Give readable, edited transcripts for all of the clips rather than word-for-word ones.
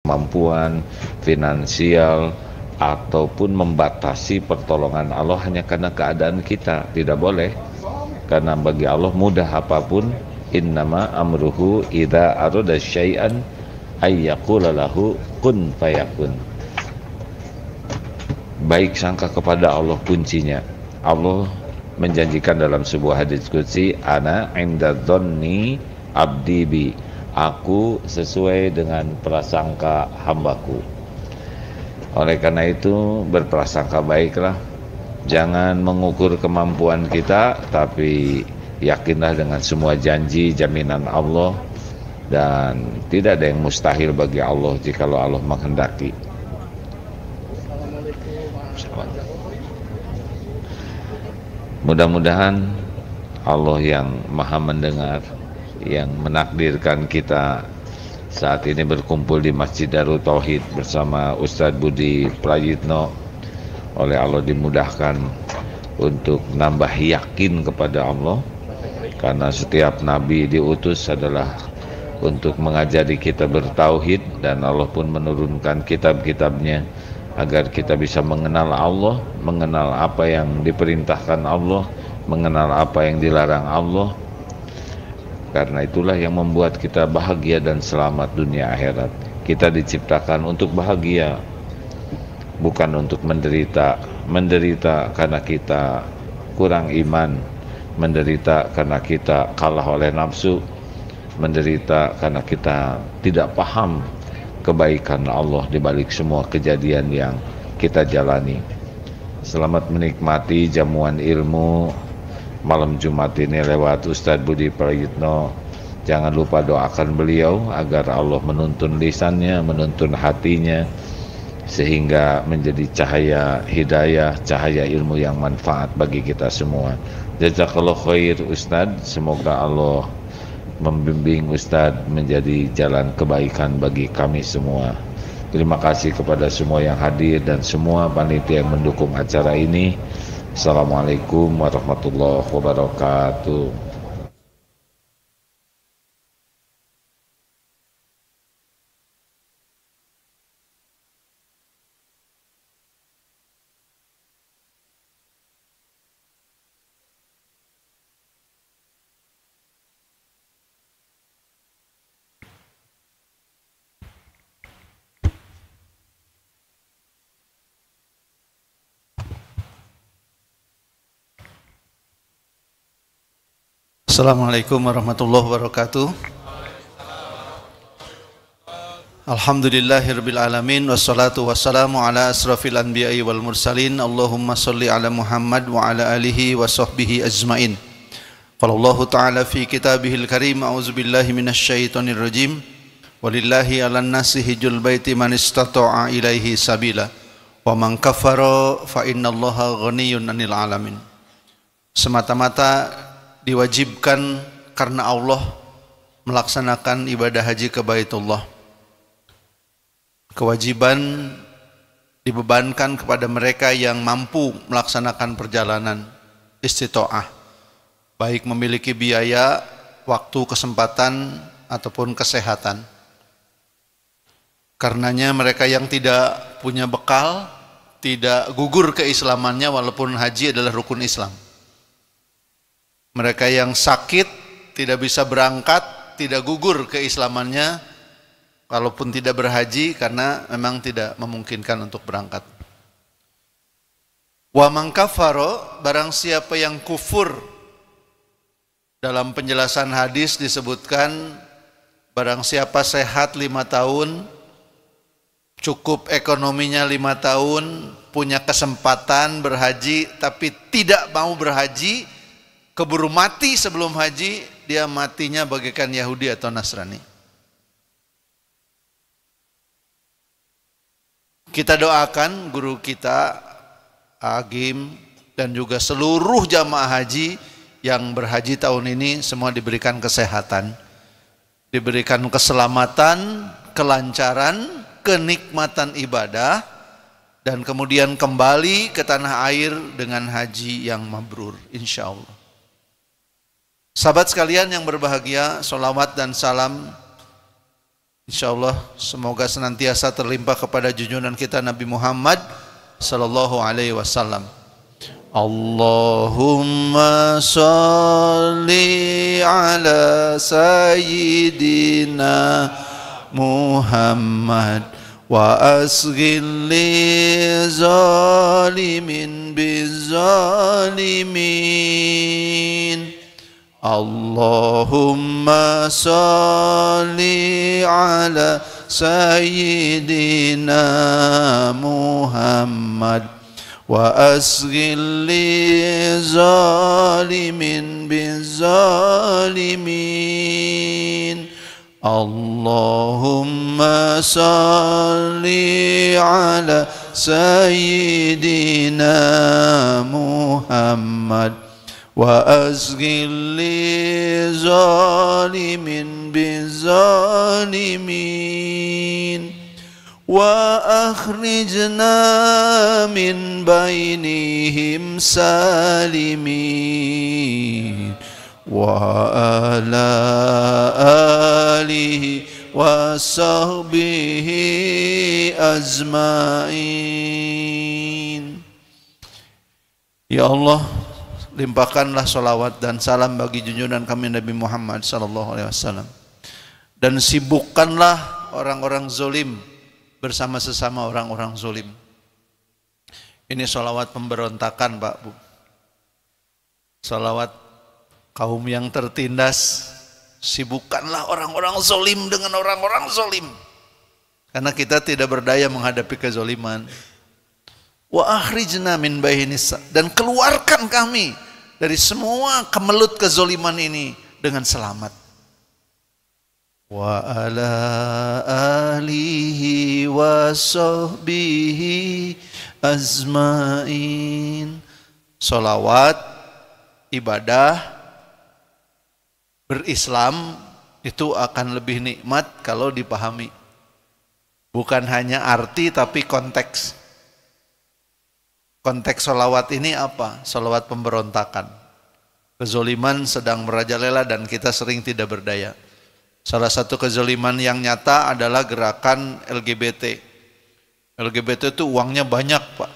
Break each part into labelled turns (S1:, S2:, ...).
S1: kemampuan finansial ataupun membatasi pertolongan Allah hanya karena keadaan kita. Tidak boleh, karena bagi Allah mudah apapun. Innama amruhu idza arada syai'an ayyaqula lahu kun fayakun. Baik sangka kepada Allah kuncinya. Allah menjanjikan dalam sebuah hadis qudsi, ana inda dzanni abdi bi, aku sesuai dengan prasangka hambaku. Oleh karena itu berprasangka baiklah. Jangan mengukur kemampuan kita, tapi yakinlah dengan semua janji jaminan Allah, dan tidak ada yang mustahil bagi Allah jikalau Allah menghendaki. Mudah-mudahan Allah yang maha mendengar, yang menakdirkan kita saat ini berkumpul di Masjid Darut Tauhid bersama Ustadz Budi Prayitno, oleh Allah dimudahkan untuk nambah yakin kepada Allah, karena setiap nabi diutus adalah untuk mengajari kita bertauhid, dan Allah pun menurunkan kitab-kitabnya agar kita bisa mengenal Allah, mengenal apa yang diperintahkan Allah, mengenal apa yang dilarang Allah. Karena itulah yang membuat kita bahagia dan selamat dunia akhirat. Kita diciptakan untuk bahagia, bukan untuk menderita. Menderita karena kita kurang iman, menderita karena kita kalah oleh nafsu, menderita karena kita tidak paham kebaikan Allah di balik semua kejadian yang kita jalani. Selamat menikmati jamuan ilmu malam Jumat ini lewat Ustadz Budi Prayitno. Jangan lupa doakan beliau agar Allah menuntun lisannya, menuntun hatinya, sehingga menjadi cahaya hidayah, cahaya ilmu yang manfaat bagi kita semua. Jazakallahu khair Ustadz, semoga Allah membimbing Ustadz menjadi jalan kebaikan bagi kami semua. Terima kasih kepada semua yang hadir dan semua panitia yang mendukung acara ini. Assalamualaikum warahmatullahi wabarakatuh.
S2: Assalamualaikum warahmatullahi wabarakatuh. Alhamdulillahirabbil alamin, wassalatu wassalamu ala asrafil anbiya'i wal mursalin. Allahumma shalli ala Muhammad wa ala alihi wa sahbihi ajmain. Qala Allah ta'ala fi kitabihil karim, a'udzubillahi minasyaitonir rajim. Walillahi 'alan nasi hijjul baiti man istata'a ilaihi sabila. Wa man kafara fa innallaha ghaniyyun 'anil alamin. Semata-mata diwajibkan karena Allah melaksanakan ibadah haji ke Baitullah. Kewajiban dibebankan kepada mereka yang mampu melaksanakan perjalanan istita'ah, baik memiliki biaya, waktu, kesempatan ataupun kesehatan. Karenanya mereka yang tidak punya bekal tidak gugur keislamannya walaupun haji adalah rukun Islam. Mereka yang sakit tidak bisa berangkat, tidak gugur keislamannya walaupun tidak berhaji karena memang tidak memungkinkan untuk berangkat. Wa man kafara, barang siapa yang kufur, dalam penjelasan hadis disebutkan barang siapa sehat 5 tahun, cukup ekonominya 5 tahun, punya kesempatan berhaji tapi tidak mau berhaji, keburu mati sebelum haji, dia matinya bagaikan Yahudi atau Nasrani. Kita doakan guru kita, Agim, dan juga seluruh jamaah haji yang berhaji tahun ini semua diberikan kesehatan, diberikan keselamatan, kelancaran, kenikmatan ibadah, dan kemudian kembali ke tanah air dengan haji yang mabrur, insya Allah. Sahabat sekalian yang berbahagia, sholawat dan salam Insyaallah semoga senantiasa terlimpah kepada junjungan kita Nabi Muhammad sallallahu alaihi wasallam. Allahumma sholli ala sayyidina Muhammad wa asghil li zalimin bizalimin. Allahumma sholli ala sayyidina Muhammad wa asghil li zalimin bizalimin. Allahumma salli ala sayyidina Muhammad wa asghil li zalimin bizalimin. Wa akhrijna min bainihim salimin wa ala alihi wa sahbihi azmain. Ya Allah, limpahkanlah salawat dan salam bagi junjungan kami Nabi Muhammad sallallahu alaihi wasallam, dan sibukkanlah orang-orang zalim bersama sesama orang-orang zalim. Ini salawat pemberontakan, Pak Bu. Salawat kaum yang tertindas. Sibukkanlah orang-orang zalim dengan orang-orang zalim, karena kita tidak berdaya menghadapi kezaliman. Wa akhrijna min bainis, dan keluarkan kami dari semua kemelut kezaliman ini dengan selamat. Wa ala alihi wa sahbihi azmain. Salawat, ibadah, berislam itu akan lebih nikmat kalau dipahami. Bukan hanya arti tapi konteks. Konteks salawat ini apa? Salawat pemberontakan. Kezaliman sedang merajalela dan kita sering tidak berdaya. Salah satu kezaliman yang nyata adalah gerakan LGBT. LGBT itu uangnya banyak, Pak.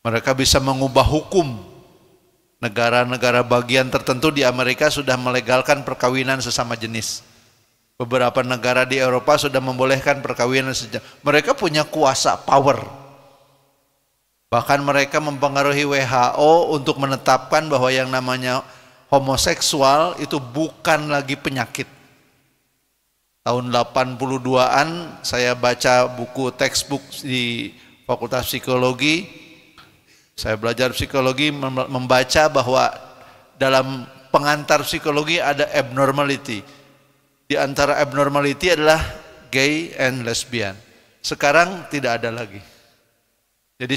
S2: Mereka bisa mengubah hukum. Negara-negara bagian tertentu di Amerika sudah melegalkan perkawinan sesama jenis. Beberapa negara di Eropa sudah membolehkan perkawinan sesama. Mereka punya kuasa, power. Bahkan mereka mempengaruhi WHO untuk menetapkan bahwa yang namanya homoseksual itu bukan lagi penyakit. Tahun 82-an saya baca buku textbook di Fakultas Psikologi. Saya belajar psikologi, membaca bahwa dalam pengantar psikologi ada abnormality. Di antara abnormality adalah gay and lesbian. Sekarang tidak ada lagi. Jadi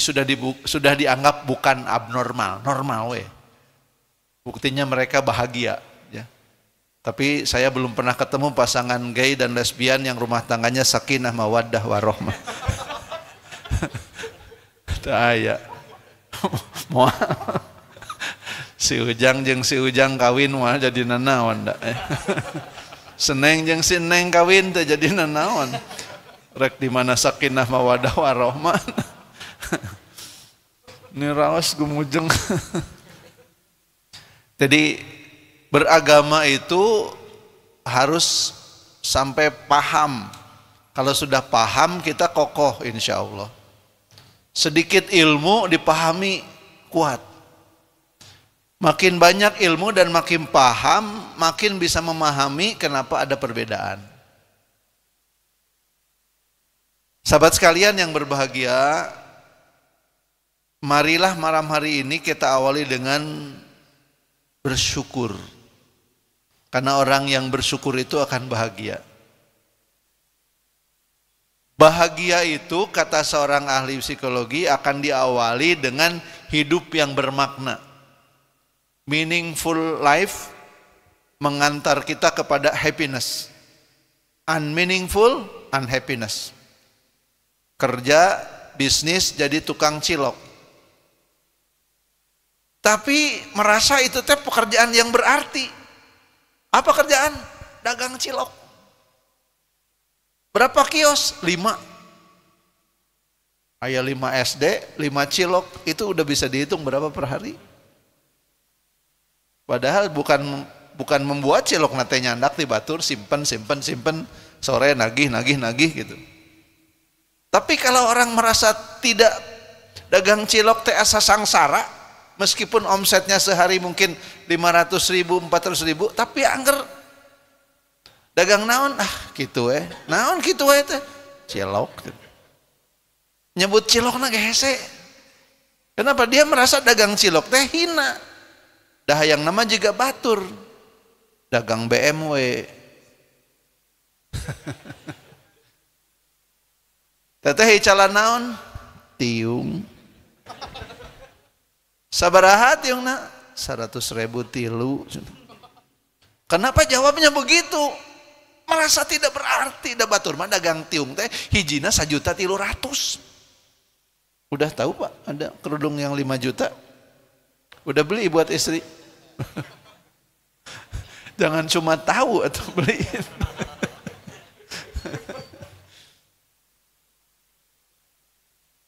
S2: sudah dianggap bukan abnormal, normal we. Buktinya mereka bahagia. Tapi saya belum pernah ketemu pasangan gay dan lesbian yang rumah tangganya sakinah mawaddah warahmah. Taya. Si Ujang jeung si Ujang kawin mah jadi nanaon da. Seneng jeung si Neng kawin teh jadi nanaon. Rek di mana sakinah mawaddah warahmah. Ini raos gumujeng. Jadi beragama itu harus sampai paham. Kalau sudah paham kita kokoh insya Allah. Sedikit ilmu dipahami kuat. Makin banyak ilmu dan makin paham, makin bisa memahami kenapa ada perbedaan. Sahabat sekalian yang berbahagia, marilah malam hari ini kita awali dengan bersyukur. Karena orang yang bersyukur itu akan bahagia. Bahagia itu kata seorang ahli psikologi akan diawali dengan hidup yang bermakna. Meaningful life mengantar kita kepada happiness. Unmeaningful, unhappiness. Kerja, bisnis jadi tukang cilok. Tapi merasa itu teh pekerjaan yang berarti. Apa kerjaan? Dagang cilok. Berapa kios? 5. Aya 5 SD, 5 cilok, itu udah bisa dihitung berapa per hari. Padahal bukan membuat cilok nate nyandak di batur, simpen, sore nagih gitu. Tapi kalau orang merasa tidak dagang cilok teh asa sangsara, meskipun omsetnya sehari mungkin 500.000, 400.000, tapi angger dagang naon gitu naon gitu teh cilok. Nyebut cilok na hese. Kenapa? Dia merasa dagang cilok teh hina. Dah yang nama juga batur. Dagang BMW. Teteh calon naon? Tiung. Sabaraha tiungna? 100.000 tilu. Kenapa jawabnya begitu? Merasa tidak berarti. Da batur mah dagang tiung teh hijina 1.300.000. Udah tahu Pak, ada kerudung yang 5 juta. Udah beli buat istri. Jangan cuma tahu atau beliin.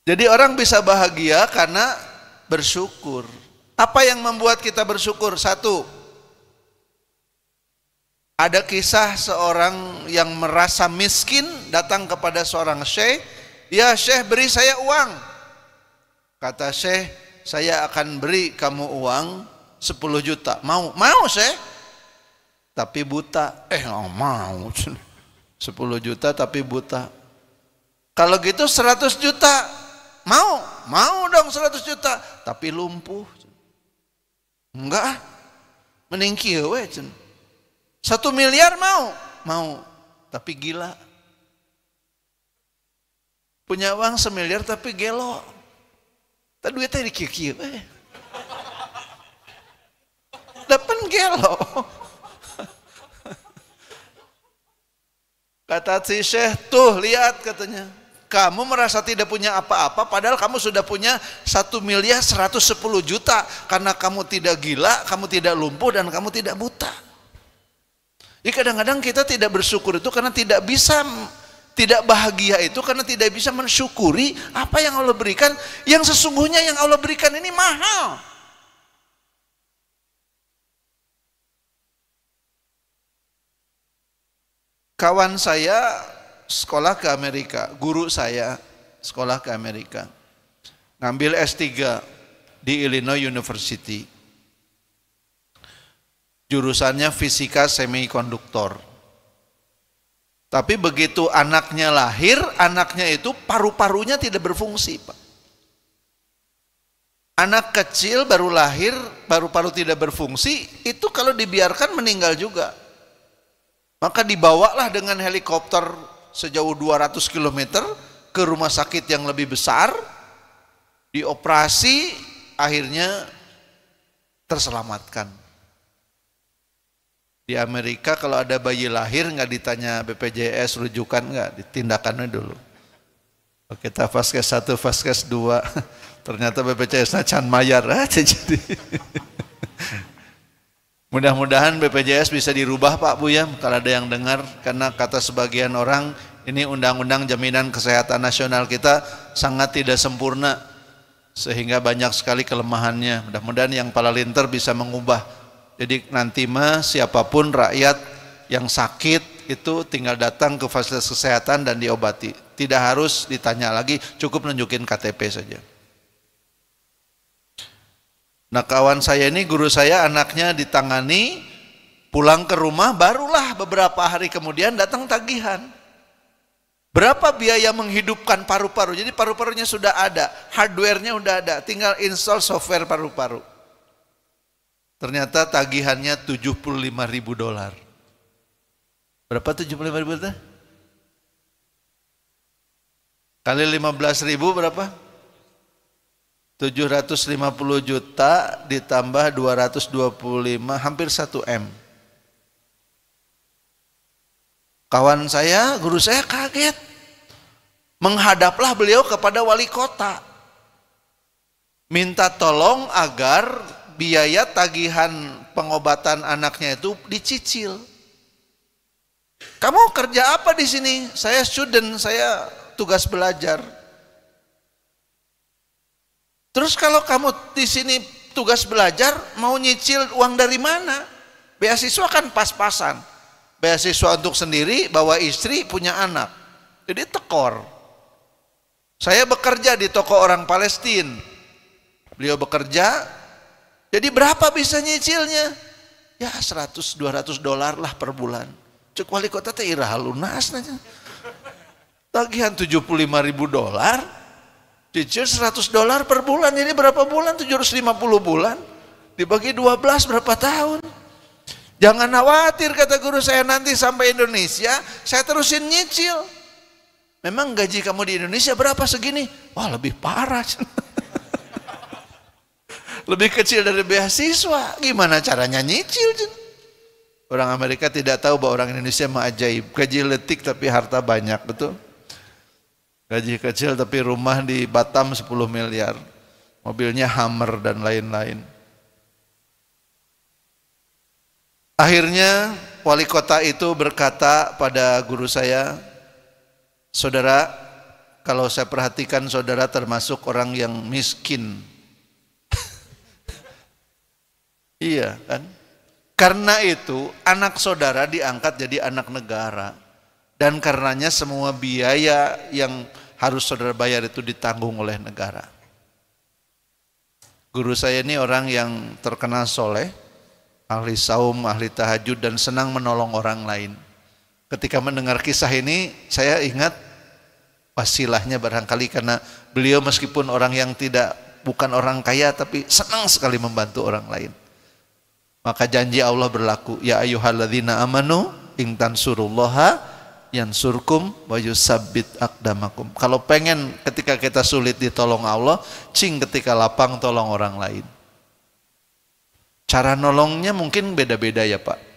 S2: Jadi orang bisa bahagia karena bersyukur. Apa yang membuat kita bersyukur? Satu, ada kisah seorang yang merasa miskin datang kepada seorang syekh. Ya syekh, beri saya uang. Kata syekh, saya akan beri kamu uang 10 juta. Mau? Mau syekh. Tapi buta. Mau 10 juta tapi buta. Kalau gitu 100 juta. Mau dong 100 juta. Tapi lumpuh. Enggak. Mending kieu we. 1 miliar mau. Tapi gila. Punya uang 1 miliar tapi gelo. Tadi duitnya dikieu-kieu Depan gelo. Kata si syekh, tuh lihat katanya. Kamu merasa tidak punya apa-apa padahal kamu sudah punya 1 miliar 110 juta. Karena kamu tidak gila, kamu tidak lumpuh dan kamu tidak buta. Jadi kadang-kadang kita tidak bersyukur itu karena tidak bahagia itu karena tidak bisa mensyukuri apa yang Allah berikan, yang sesungguhnya yang Allah berikan ini mahal. Kawan saya sekolah ke Amerika, guru saya sekolah ke Amerika, ngambil S3 di Illinois University, jurusannya fisika semikonduktor. Tapi begitu anaknya lahir, anaknya itu paru-parunya tidak berfungsi, Pak. Anak kecil baru lahir, paru-paru tidak berfungsi, itu kalau dibiarkan meninggal juga. Maka dibawalah dengan helikopter sejauh 200 km ke rumah sakit yang lebih besar, dioperasi, akhirnya terselamatkan. Di Amerika kalau ada bayi lahir nggak ditanya BPJS rujukan, nggak, ditindakannya dulu. Kita Vaskes 1, Vaskes 2, ternyata BPJS-nya can mayar aja jadi. Mudah-mudahan BPJS bisa dirubah Pak Buya kalau ada yang dengar, karena kata sebagian orang ini undang-undang jaminan kesehatan nasional kita sangat tidak sempurna sehingga banyak sekali kelemahannya. Mudah-mudahan yang palalinter bisa mengubah. Jadi nanti mah siapapun rakyat yang sakit itu tinggal datang ke fasilitas kesehatan dan diobati. Tidak harus ditanya lagi, cukup nunjukin KTP saja. Nah kawan saya ini, guru saya, anaknya ditangani, pulang ke rumah, barulah beberapa hari kemudian datang tagihan. Berapa biaya menghidupkan paru-paru? Jadi paru-parunya sudah ada, hardware-nya sudah ada, tinggal install software paru-paru. Ternyata tagihannya $75.000. Berapa 75.000 itu? Kali 15.000 berapa? 750 juta ditambah 225, hampir 1 M. Kawan saya, guru saya kaget. Menghadaplah beliau kepada wali kota. Minta tolong agar biaya tagihan pengobatan anaknya itu dicicil. Kamu kerja apa di sini? Saya student, saya tugas belajar. Terus kalau kamu di sini tugas belajar, mau nyicil uang dari mana? Beasiswa kan pas-pasan. Beasiswa untuk sendiri, bawa istri, punya anak. Jadi tekor. Saya bekerja di toko orang Palestina. Beliau bekerja, jadi berapa bisa nyicilnya? Ya 100-200 dolar lah per bulan. Cek wali kota teh iraha lunas aja. Tagihan 75.000 dolar, cicil 100 dolar per bulan. Ini berapa bulan? 750 bulan. Dibagi 12 berapa tahun? Jangan khawatir kata guru saya, nanti sampai Indonesia saya terusin nyicil. Memang gaji kamu di Indonesia berapa segini? Wah lebih parah. Lebih kecil dari beasiswa. Gimana caranya nyicil? Orang Amerika tidak tahu bahwa orang Indonesia mah ajaib. Gaji letik tapi harta banyak, betul? Gaji kecil tapi rumah di Batam 10 miliar. Mobilnya Hummer dan lain-lain. Akhirnya wali kota itu berkata pada guru saya, saudara, kalau saya perhatikan saudara termasuk orang yang miskin. Iya kan? Karena itu anak saudara diangkat jadi anak negara. Dan karenanya semua biaya yang harus saudara bayar itu ditanggung oleh negara. Guru saya ini orang yang terkenal soleh, ahli saum, ahli tahajud, dan senang menolong orang lain. Ketika mendengar kisah ini, saya ingat wasilahnya barangkali karena beliau meskipun orang yang bukan orang kaya, tapi senang sekali membantu orang lain. Maka janji Allah berlaku, ya ayyuhalladzina amanu in tansurullaha yansurkum wa yusabbit aqdamakum. Kalau pengen ketika kita sulit ditolong Allah, cing ketika lapang tolong orang lain. Cara nolongnya mungkin beda-beda ya Pak.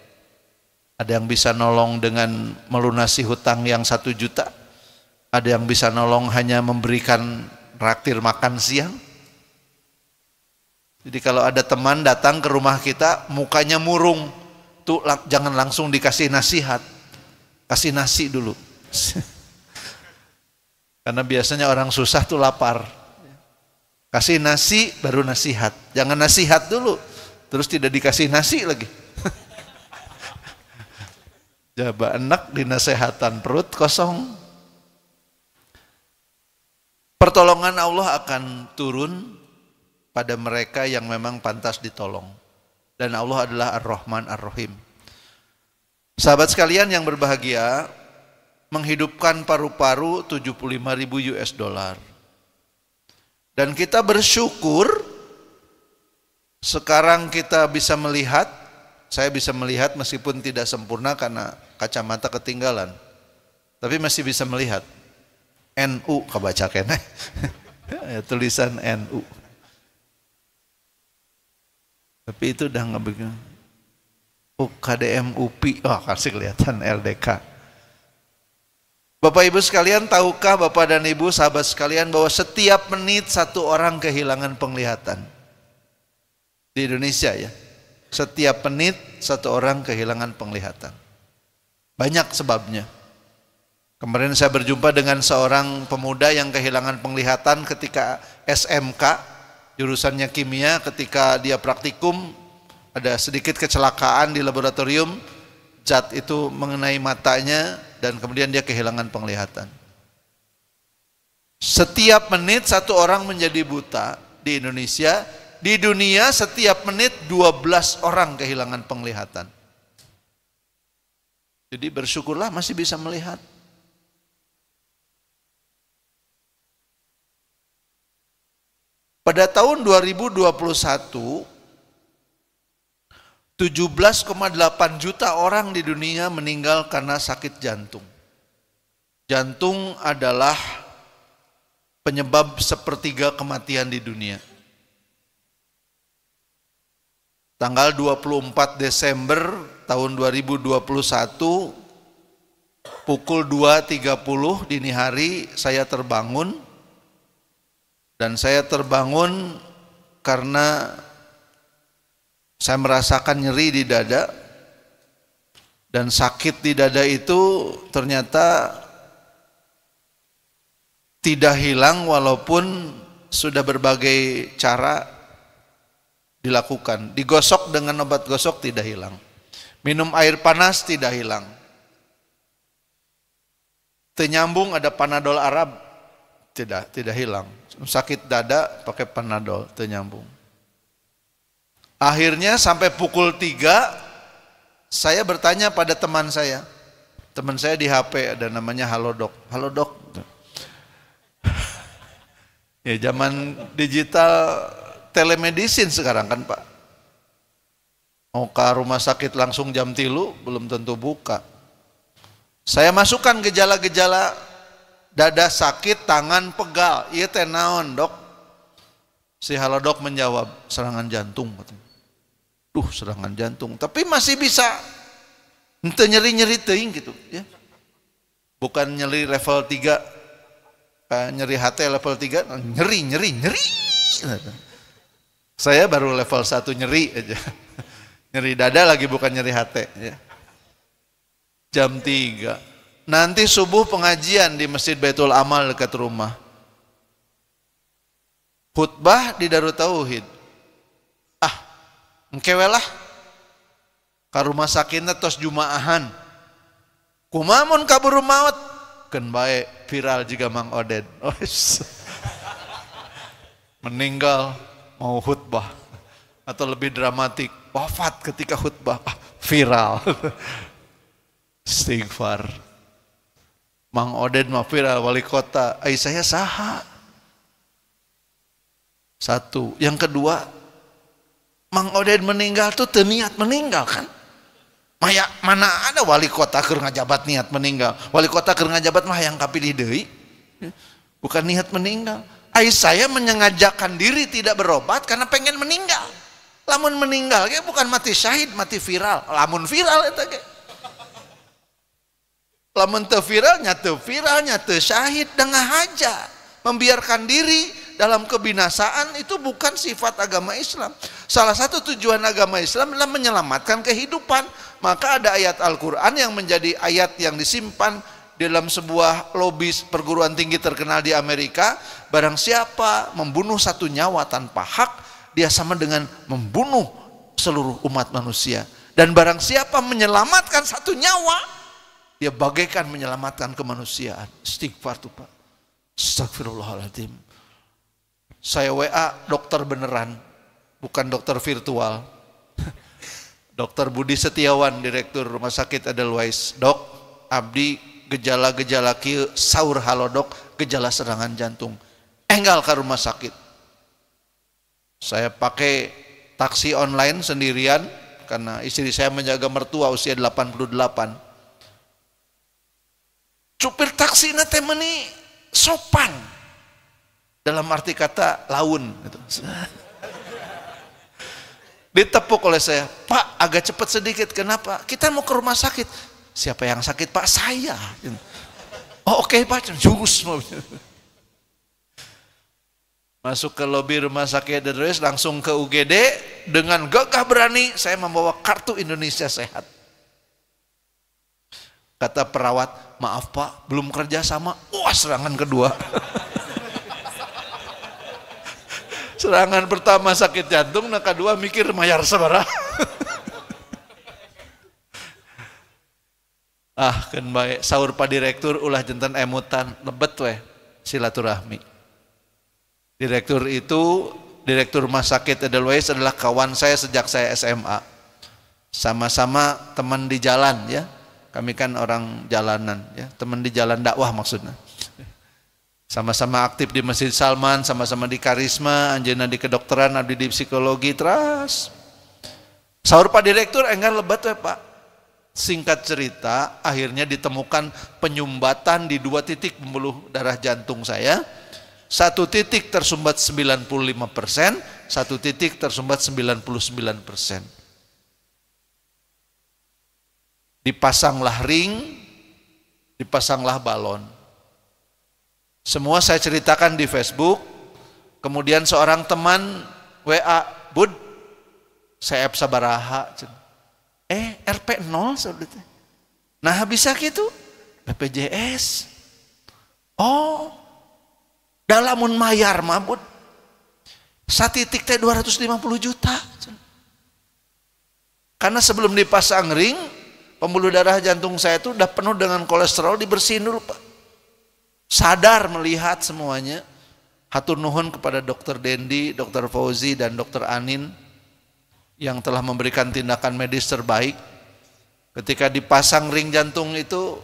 S2: Ada yang bisa nolong dengan melunasi hutang yang 1 juta. Ada yang bisa nolong hanya memberikan traktir makan siang. Jadi kalau ada teman datang ke rumah kita, mukanya murung, tuh jangan langsung dikasih nasihat, kasih nasi dulu. Karena biasanya orang susah tuh lapar. Kasih nasi baru nasihat, jangan nasihat dulu, terus tidak dikasih nasi lagi. Jaba enak dinasehatan, perut kosong. Pertolongan Allah akan turun pada mereka yang memang pantas ditolong. Dan Allah adalah Ar-Rahman Ar-Rahim. Sahabat sekalian yang berbahagia, menghidupkan paru-paru 75.000 US dollar. Dan kita bersyukur sekarang kita bisa melihat, saya bisa melihat meskipun tidak sempurna karena kacamata ketinggalan. Tapi masih bisa melihat. NU kebaca kene. Tulisan NU. Tapi itu udah nggak begitu. KDM UPI, kasih kelihatan LDK. Bapak Ibu sekalian, tahukah Bapak dan Ibu sahabat sekalian bahwa setiap menit 1 orang kehilangan penglihatan di Indonesia ya. Setiap menit 1 orang kehilangan penglihatan. Banyak sebabnya. Kemarin saya berjumpa dengan seorang pemuda yang kehilangan penglihatan ketika SMK. Jurusannya kimia, ketika dia praktikum ada sedikit kecelakaan di laboratorium, zat itu mengenai matanya dan kemudian dia kehilangan penglihatan. Setiap menit 1 orang menjadi buta di Indonesia. Di dunia setiap menit 12 orang kehilangan penglihatan. Jadi bersyukurlah masih bisa melihat. Pada tahun 2021, 17,8 juta orang di dunia meninggal karena sakit jantung. Jantung adalah penyebab 1/3 kematian di dunia. Tanggal 24 Desember tahun 2021, pukul 2.30 dini hari saya terbangun. Dan saya terbangun karena saya merasakan nyeri di dada Dan sakit di dada itu ternyata tidak hilang walaupun sudah berbagai cara dilakukan. Digosok dengan obat gosok tidak hilang. Minum air panas tidak hilang. Tenyambung ada Panadol Arab tidak hilang. Sakit dada pakai Panadol tenyambung. Akhirnya sampai pukul 3 saya bertanya pada teman saya. Teman saya di HP ada namanya Halodoc. Halodoc. Ya zaman digital telemedicine sekarang kan Pak. Mau ke rumah sakit langsung jam 3 belum tentu buka. Saya masukkan gejala-gejala dada sakit, tangan pegal. Iya teh naon dok? Si Halodoc menjawab serangan jantung. Serangan jantung. Tapi masih bisa ente nyeri-nyeri teuing gitu ya. Bukan nyeri level 3. Nyeri HT level 3, nyeri. Saya baru level 1 nyeri aja. Nyeri dada lagi bukan nyeri HT ya. Jam 3. Nanti subuh pengajian di Masjid Baitul Amal dekat rumah. Khutbah di Darut Tauhid. Engkewe lah. Ka rumah sakitna tos jumaahan. Kumaha mun kaburu maot? Keun bae viral juga Mang Oded. Meninggal mau khutbah atau lebih dramatik wafat ketika khutbah viral. Istighfar. Mang Oded mah viral wali kota. Saya saha. Satu. Yang kedua, Mang Oded meninggal tuh teu niat meninggal kan? Mana ada wali kota keur ngajabat niat meninggal. Wali kota keur ngajabat mah yang kapilih deui. Bukan niat meninggal. Saya menyengajakan diri tidak berobat karena pengen meninggal. Lamun meninggal ge bukan mati syahid, mati viral. Lamun viral eta ge. Lamun teu viral nya teu syahid dengah aja. Membiarkan diri dalam kebinasaan itu bukan sifat agama Islam. Salah satu tujuan agama Islam adalah menyelamatkan kehidupan. Maka ada ayat Al-Quran yang menjadi ayat yang disimpan dalam sebuah lobi perguruan tinggi terkenal di Amerika. Barang siapa membunuh satu nyawa tanpa hak, dia sama dengan membunuh seluruh umat manusia. Dan barang siapa menyelamatkan satu nyawa, dia bagaikan menyelamatkan kemanusiaan. Istighfar tuh Pak. Astagfirullahaladzim. Saya WA dokter beneran, bukan dokter virtual. Dokter Budi Setiawan, Direktur Rumah Sakit Edelweiss. Dok, abdi gejala-gejala kieu saur Halodoc, gejala serangan jantung. Enggal ke rumah sakit. Saya pakai taksi online sendirian karena istri saya menjaga mertua usia 88. Supir taksi teh meuni sopan. Dalam arti kata laun gitu. Ditepuk oleh saya, Pak agak cepat sedikit, kenapa? Kita mau ke rumah sakit. Siapa yang sakit Pak? Saya. Oh oke Pak, jus. Masuk ke lobi rumah sakit Edelweiss, langsung ke UGD. Dengan gagah berani saya membawa kartu Indonesia Sehat. Kata perawat, maaf Pak belum kerja sama. Wah serangan kedua. Serangan pertama sakit jantung, nah kedua mikir mayar sabaraha. Kan baik saur Pak Direktur ulah jantan emutan lebet weh silaturahmi. Direktur itu, Direktur Rumah Sakit Edelweiss adalah kawan saya sejak saya SMA. Sama-sama teman di jalan ya. Kami kan orang jalanan ya, teman di jalan dakwah maksudnya. Sama-sama aktif di Masjid Salman, sama-sama di Karisma, anjeunna di kedokteran, abdi di psikologi terus. Saur Pak Direktur enggar lebat we Pak. Singkat cerita, akhirnya ditemukan penyumbatan di 2 titik pembuluh darah jantung saya. 1 titik tersumbat 95%, 1 titik tersumbat 99%. Dipasanglah ring, dipasanglah balon. Semua saya ceritakan di Facebook. Kemudian seorang teman WA, Bud, saya sabaraha. RP 0 sebetulnya. Nah bisa gitu BPJS. Oh, dalamun mayar mabut satitik teh 250 juta. Karena sebelum dipasang ring, pembuluh darah jantung saya itu udah penuh dengan kolesterol, dibersihin dulu Pak. Sadar melihat semuanya. Hatur nuhun kepada Dokter Dendi, Dokter Fauzi, dan Dokter Anin yang telah memberikan tindakan medis terbaik. Ketika dipasang ring jantung itu,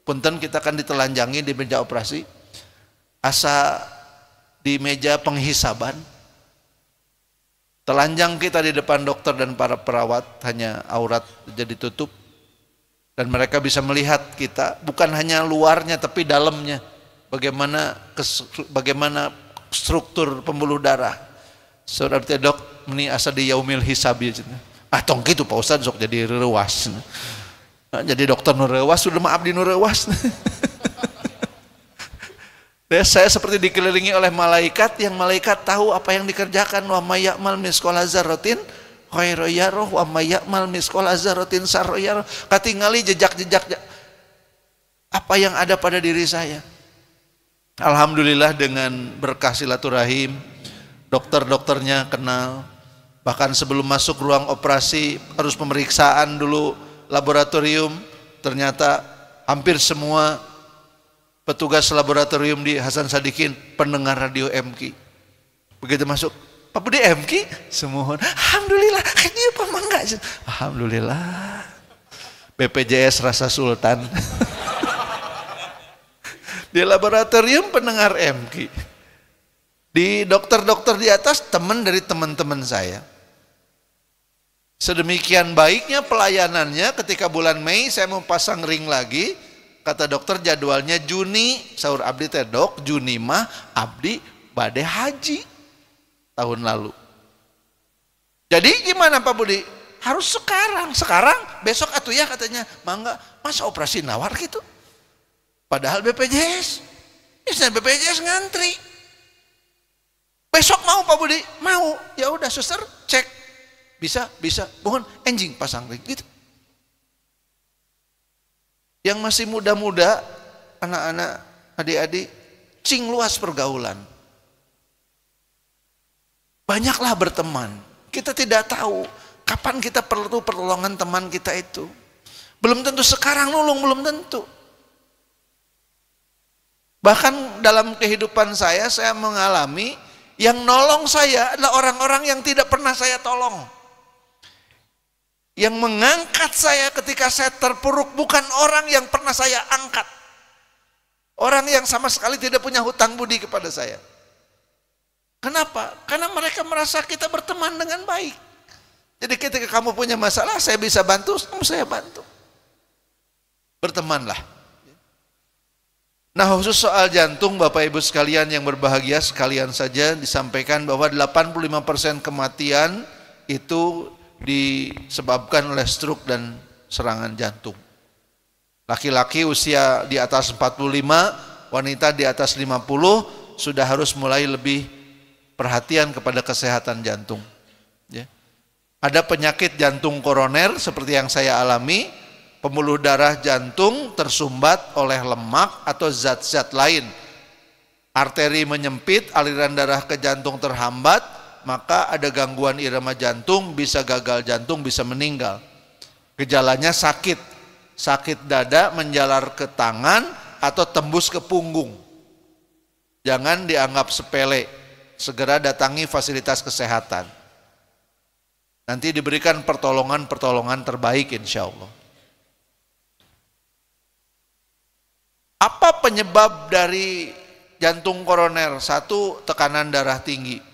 S2: punten kita akan ditelanjangi di meja operasi, asa di meja penghisaban, telanjang kita di depan dokter dan para perawat, hanya aurat jadi tutup, dan mereka bisa melihat kita bukan hanya luarnya tapi dalamnya, bagaimana struktur pembuluh darah. Saudara dok, ini asa di yaumil hisab ya. Tong gitu Pak Ustadz sok jadi rewas. Jadi dokter nurewas sudah maaf di nurewas. Saya seperti dikelilingi oleh malaikat, yang malaikat tahu apa yang dikerjakan. Wa may ya'mal misqala dzarratin khairan yarah wa may ya'mal misqala dzarratin syarran yarah. Katingali jejak-jejak apa yang ada pada diri saya. Alhamdulillah dengan berkah silaturahim, dokter-dokternya kenal. Bahkan sebelum masuk ruang operasi harus pemeriksaan dulu laboratorium. Ternyata hampir semua petugas laboratorium di Hasan Sadikin pendengar radio MQ. Begitu masuk, Pak Budi MQ? Semohon. Alhamdulillah, ini apa mangga? Alhamdulillah. BPJS Rasa Sultan. Di laboratorium pendengar MQ. Di dokter-dokter di atas teman dari teman-teman saya. Sedemikian baiknya pelayanannya, ketika bulan Mei saya mau pasang ring lagi, kata dokter jadwalnya Juni. Saur abdi teh dok, Juni mah abdi bade haji tahun lalu. Jadi gimana Pak Budi? Harus sekarang besok atuh ya katanya. Mangga, masa operasi nawar gitu? Padahal BPJS, misalnya BPJS ngantri. Besok mau Pak Budi? Mau. Ya udah suster cek. Bisa. Mohon enjing pasang ring gitu. Yang masih muda-muda, anak-anak, adik-adik, cing luas pergaulan. Banyaklah berteman. Kita tidak tahu kapan kita perlu pertolongan teman kita itu. Belum tentu sekarang nulung, belum tentu. Bahkan dalam kehidupan saya mengalami yang nolong saya adalah orang-orang yang tidak pernah saya tolong. Yang mengangkat saya ketika saya terpuruk bukan orang yang pernah saya angkat. Orang yang sama sekali tidak punya hutang budi kepada saya. Kenapa? Karena mereka merasa kita berteman dengan baik. Jadi ketika kamu punya masalah, saya bisa bantu, saya bantu. Bertemanlah. Nah khusus soal jantung Bapak Ibu sekalian yang berbahagia, sekalian saja disampaikan bahwa 85% kematian itu disebabkan oleh stroke dan serangan jantung. Laki-laki usia di atas 45, wanita di atas 50 sudah harus mulai lebih perhatian kepada kesehatan jantung. Ya. Ada penyakit jantung koroner seperti yang saya alami, pembuluh darah jantung tersumbat oleh lemak atau zat-zat lain. Arteri menyempit, aliran darah ke jantung terhambat, maka ada gangguan irama jantung, bisa gagal jantung, bisa meninggal. Gejalanya sakit dada menjalar ke tangan atau tembus ke punggung. Jangan dianggap sepele, segera datangi fasilitas kesehatan. Nanti diberikan pertolongan terbaik insya Allah. Apa penyebab dari jantung koroner? Satu, tekanan darah tinggi.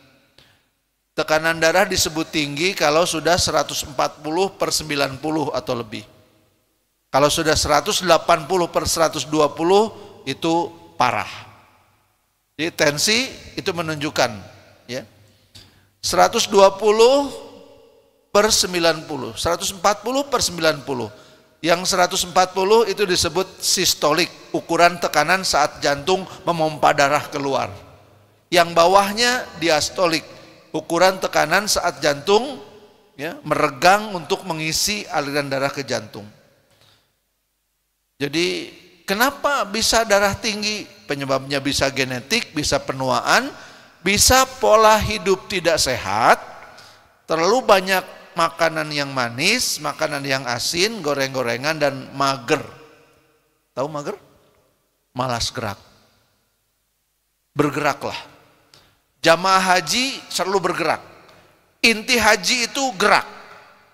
S2: Tekanan darah disebut tinggi kalau sudah 140/90 atau lebih. Kalau sudah 180/120 itu parah. Jadi tensi itu menunjukkan ya. 120/90, 140/90. Yang 140 itu disebut sistolik, ukuran tekanan saat jantung memompa darah keluar. Yang bawahnya diastolik, ukuran tekanan saat jantung ya, meregang untuk mengisi aliran darah ke jantung. Jadi kenapa bisa darah tinggi? Penyebabnya bisa genetik, bisa penuaan, bisa pola hidup tidak sehat, terlalu banyak makanan yang manis, makanan yang asin, goreng-gorengan, dan mager. Tahu mager? Malas gerak. Bergeraklah. Jamaah haji selalu bergerak. Inti haji itu gerak.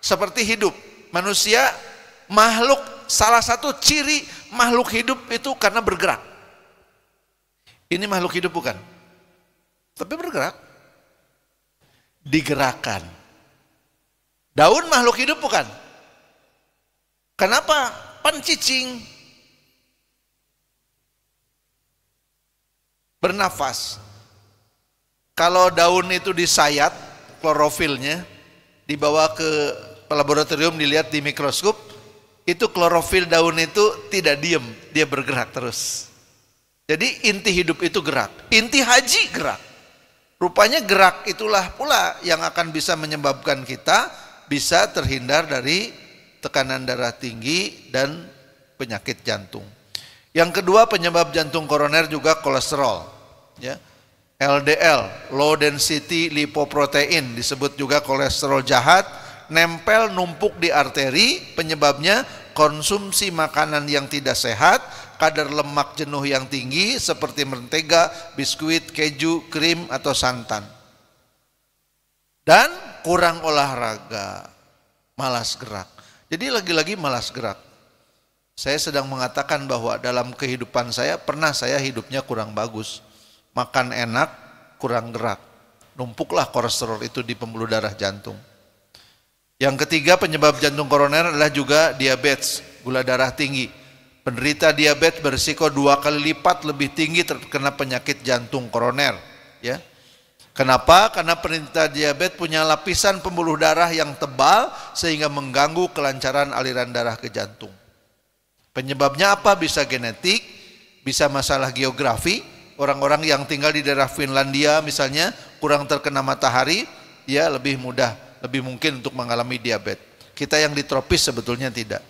S2: Seperti hidup. Manusia, makhluk, salah satu ciri makhluk hidup itu karena bergerak. Ini makhluk hidup bukan? Tapi bergerak. Digerakkan. Daun makhluk hidup bukan? Kenapa? Pancicing. Bernafas. Kalau daun itu disayat, klorofilnya, dibawa ke laboratorium dilihat di mikroskop, itu klorofil daun itu tidak diem, dia bergerak terus. Jadi inti hidup itu gerak, inti haji gerak. Rupanya gerak itulah pula yang akan bisa menyebabkan kita bisa terhindar dari tekanan darah tinggi dan penyakit jantung. Yang kedua, penyebab jantung koroner juga kolesterol, ya. LDL, low density lipoprotein, disebut juga kolesterol jahat, nempel numpuk di arteri. Penyebabnya konsumsi makanan yang tidak sehat, kadar lemak jenuh yang tinggi seperti mentega, biskuit, keju, krim atau santan, dan kurang olahraga, malas gerak. Jadi lagi-lagi malas gerak. Saya sedang mengatakan bahwa dalam kehidupan saya pernah saya hidupnya kurang bagus, makan enak, kurang gerak, numpuklah kolesterol itu di pembuluh darah jantung. Yang ketiga, penyebab jantung koroner adalah juga diabetes, gula darah tinggi. Penderita diabetes berisiko 2 kali lipat lebih tinggi terkena penyakit jantung koroner, ya. Kenapa? Karena penderita diabetes punya lapisan pembuluh darah yang tebal sehingga mengganggu kelancaran aliran darah ke jantung. Penyebabnya apa? Bisa genetik, bisa masalah geografi. Orang-orang yang tinggal di daerah Finlandia misalnya kurang terkena matahari, dia lebih mudah, lebih mungkin untuk mengalami diabetes. Kita yang di tropis sebetulnya tidak.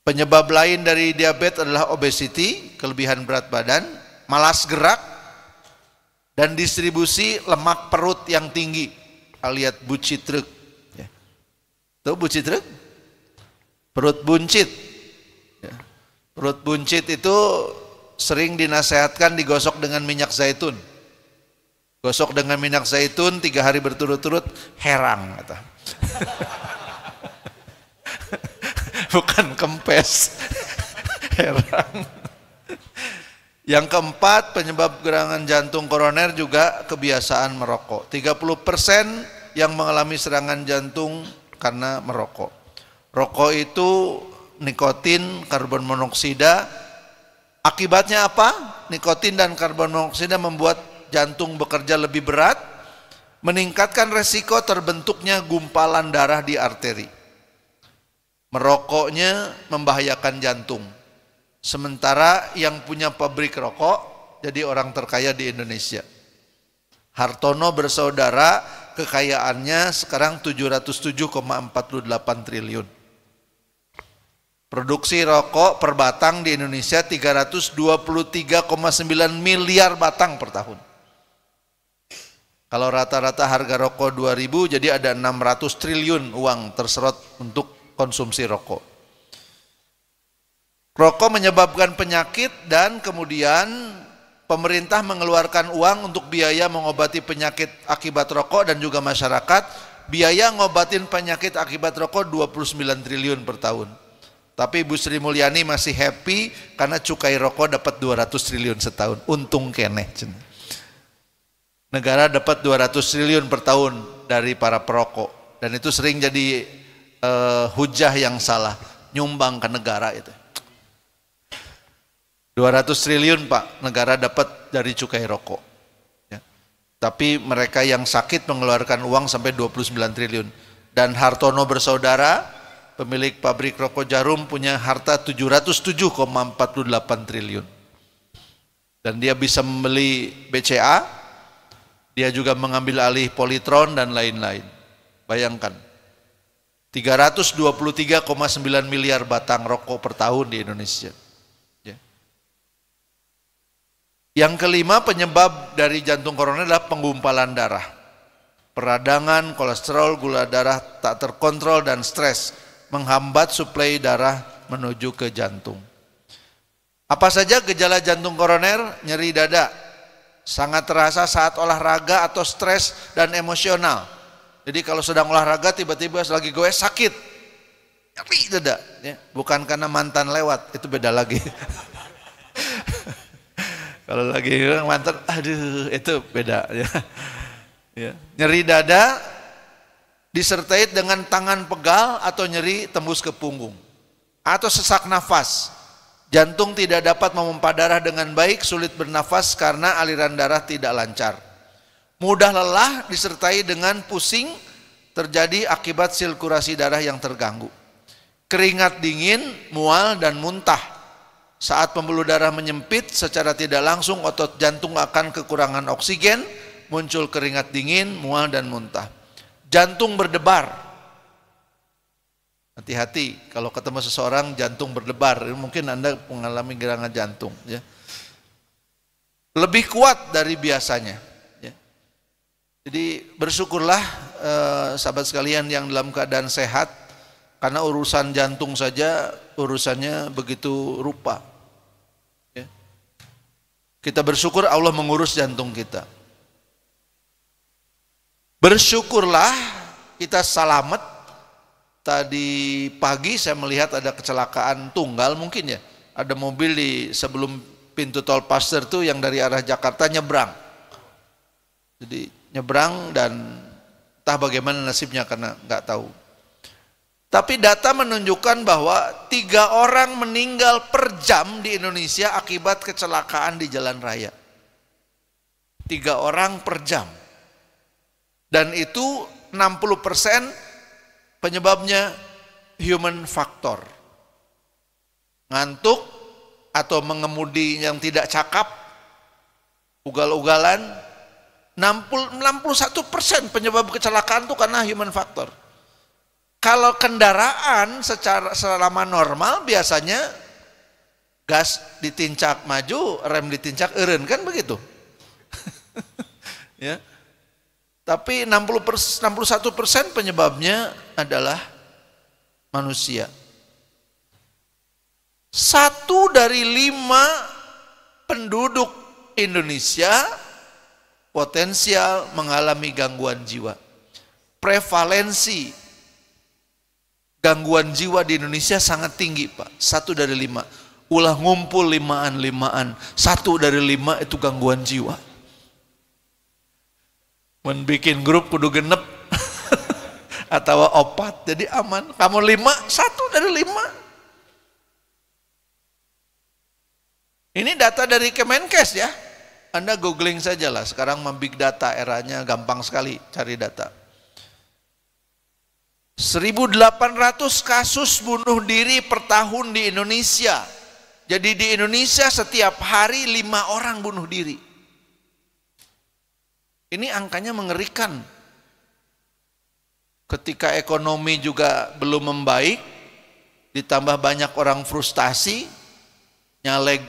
S2: Penyebab lain dari diabetes adalah obesity, kelebihan berat badan, malas gerak, dan distribusi lemak perut yang tinggi, alias bucitruk. Tahu bucitruk? Perut buncit. Perut buncit itu sering dinasehatkan digosok dengan minyak zaitun. Gosok dengan minyak zaitun 3 hari berturut-turut, herang kata. Bukan kempes. Herang. Yang keempat, penyebab gerangan jantung koroner juga kebiasaan merokok. 30% yang mengalami serangan jantung karena merokok. Rokok itu nikotin, karbon monoksida. Akibatnya apa? Nikotin dan karbon monoksida membuat jantung bekerja lebih berat, meningkatkan resiko terbentuknya gumpalan darah di arteri. Merokoknya membahayakan jantung. Sementara yang punya pabrik rokok jadi orang terkaya di Indonesia. Hartono bersaudara, kekayaannya sekarang 707,48 triliun. Produksi rokok per batang di Indonesia 323,9 miliar batang per tahun. Kalau rata-rata harga rokok 2000, jadi ada 600 triliun uang terserot untuk konsumsi rokok. Rokok menyebabkan penyakit dan kemudian pemerintah mengeluarkan uang untuk biaya mengobati penyakit akibat rokok, dan juga masyarakat biaya ngobatin penyakit akibat rokok 29 triliun per tahun. Tapi Ibu Sri Mulyani masih happy karena cukai rokok dapat 200 triliun setahun. Untung keneh. Negara dapat 200 triliun per tahun dari para perokok, dan itu sering jadi hujah yang salah, nyumbang ke negara itu. 200 triliun Pak negara dapat dari cukai rokok, ya. Tapi mereka yang sakit mengeluarkan uang sampai 29 triliun. Dan Hartono bersaudara, pemilik pabrik rokok Jarum, punya harta 707,48 triliun. Dan dia bisa membeli BCA, dia juga mengambil alih Polytron dan lain-lain. Bayangkan. 323,9 miliar batang rokok per tahun di Indonesia. Ya. Yang kelima penyebab dari jantung koroner adalah penggumpalan darah. Peradangan, kolesterol, gula darah tak terkontrol dan stres menghambat suplai darah menuju ke jantung. Apa saja gejala jantung koroner? Nyeri dada, sangat terasa saat olahraga atau stres dan emosional. Jadi kalau sedang olahraga tiba-tiba lagi goes sakit, nyeri dada, ya. Bukan karena mantan lewat, itu beda lagi. Kalau lagi mantan, aduh, itu beda. Ya. Ya. Nyeri dada disertai dengan tangan pegal atau nyeri tembus ke punggung, atau sesak nafas. Jantung tidak dapat memompa darah dengan baik, sulit bernafas karena aliran darah tidak lancar. Mudah lelah disertai dengan pusing terjadi akibat sirkulasi darah yang terganggu. Keringat dingin, mual dan muntah. Saat pembuluh darah menyempit secara tidak langsung otot jantung akan kekurangan oksigen, muncul keringat dingin, mual dan muntah. Jantung berdebar. Hati-hati kalau ketemu seseorang jantung berdebar, mungkin Anda mengalami gerangan jantung, ya. Lebih kuat dari biasanya. Jadi bersyukurlah sahabat sekalian yang dalam keadaan sehat, karena urusan jantung saja urusannya begitu rupa. Ya. Kita bersyukur Allah mengurus jantung kita. Bersyukurlah kita selamat. Tadi pagi saya melihat ada kecelakaan tunggal mungkin ya. Ada mobil di sebelum pintu tol Paster tuh yang dari arah Jakarta nyebrang. Jadi nyebrang dan entah bagaimana nasibnya karena nggak tahu. Tapi data menunjukkan bahwa 3 orang meninggal per jam di Indonesia akibat kecelakaan di jalan raya. 3 orang per jam. Dan itu 60% penyebabnya human factor. Ngantuk atau mengemudi yang tidak cakap, ugal-ugalan. 61% penyebab kecelakaan itu karena human factor. Kalau kendaraan secara selama normal biasanya gas ditincak maju, rem ditincak eureun, kan begitu. Ya. Tapi 61% penyebabnya adalah manusia. 1 dari 5 penduduk Indonesia potensial mengalami gangguan jiwa. Prevalensi gangguan jiwa di Indonesia sangat tinggi, Pak. 1 dari 5. Ulah ngumpul 5-an. 1 dari 5 itu gangguan jiwa. Mun bikin grup kudu genep atau 4 jadi aman. Kamu 5, 1 dari 5. Ini data dari Kemenkes ya. Anda googling saja lah, sekarang big data eranya gampang sekali cari data. 1.800 kasus bunuh diri per tahun di Indonesia. Jadi di Indonesia setiap hari 5 orang bunuh diri. Ini angkanya mengerikan. Ketika ekonomi juga belum membaik, ditambah banyak orang frustasi, nyaleg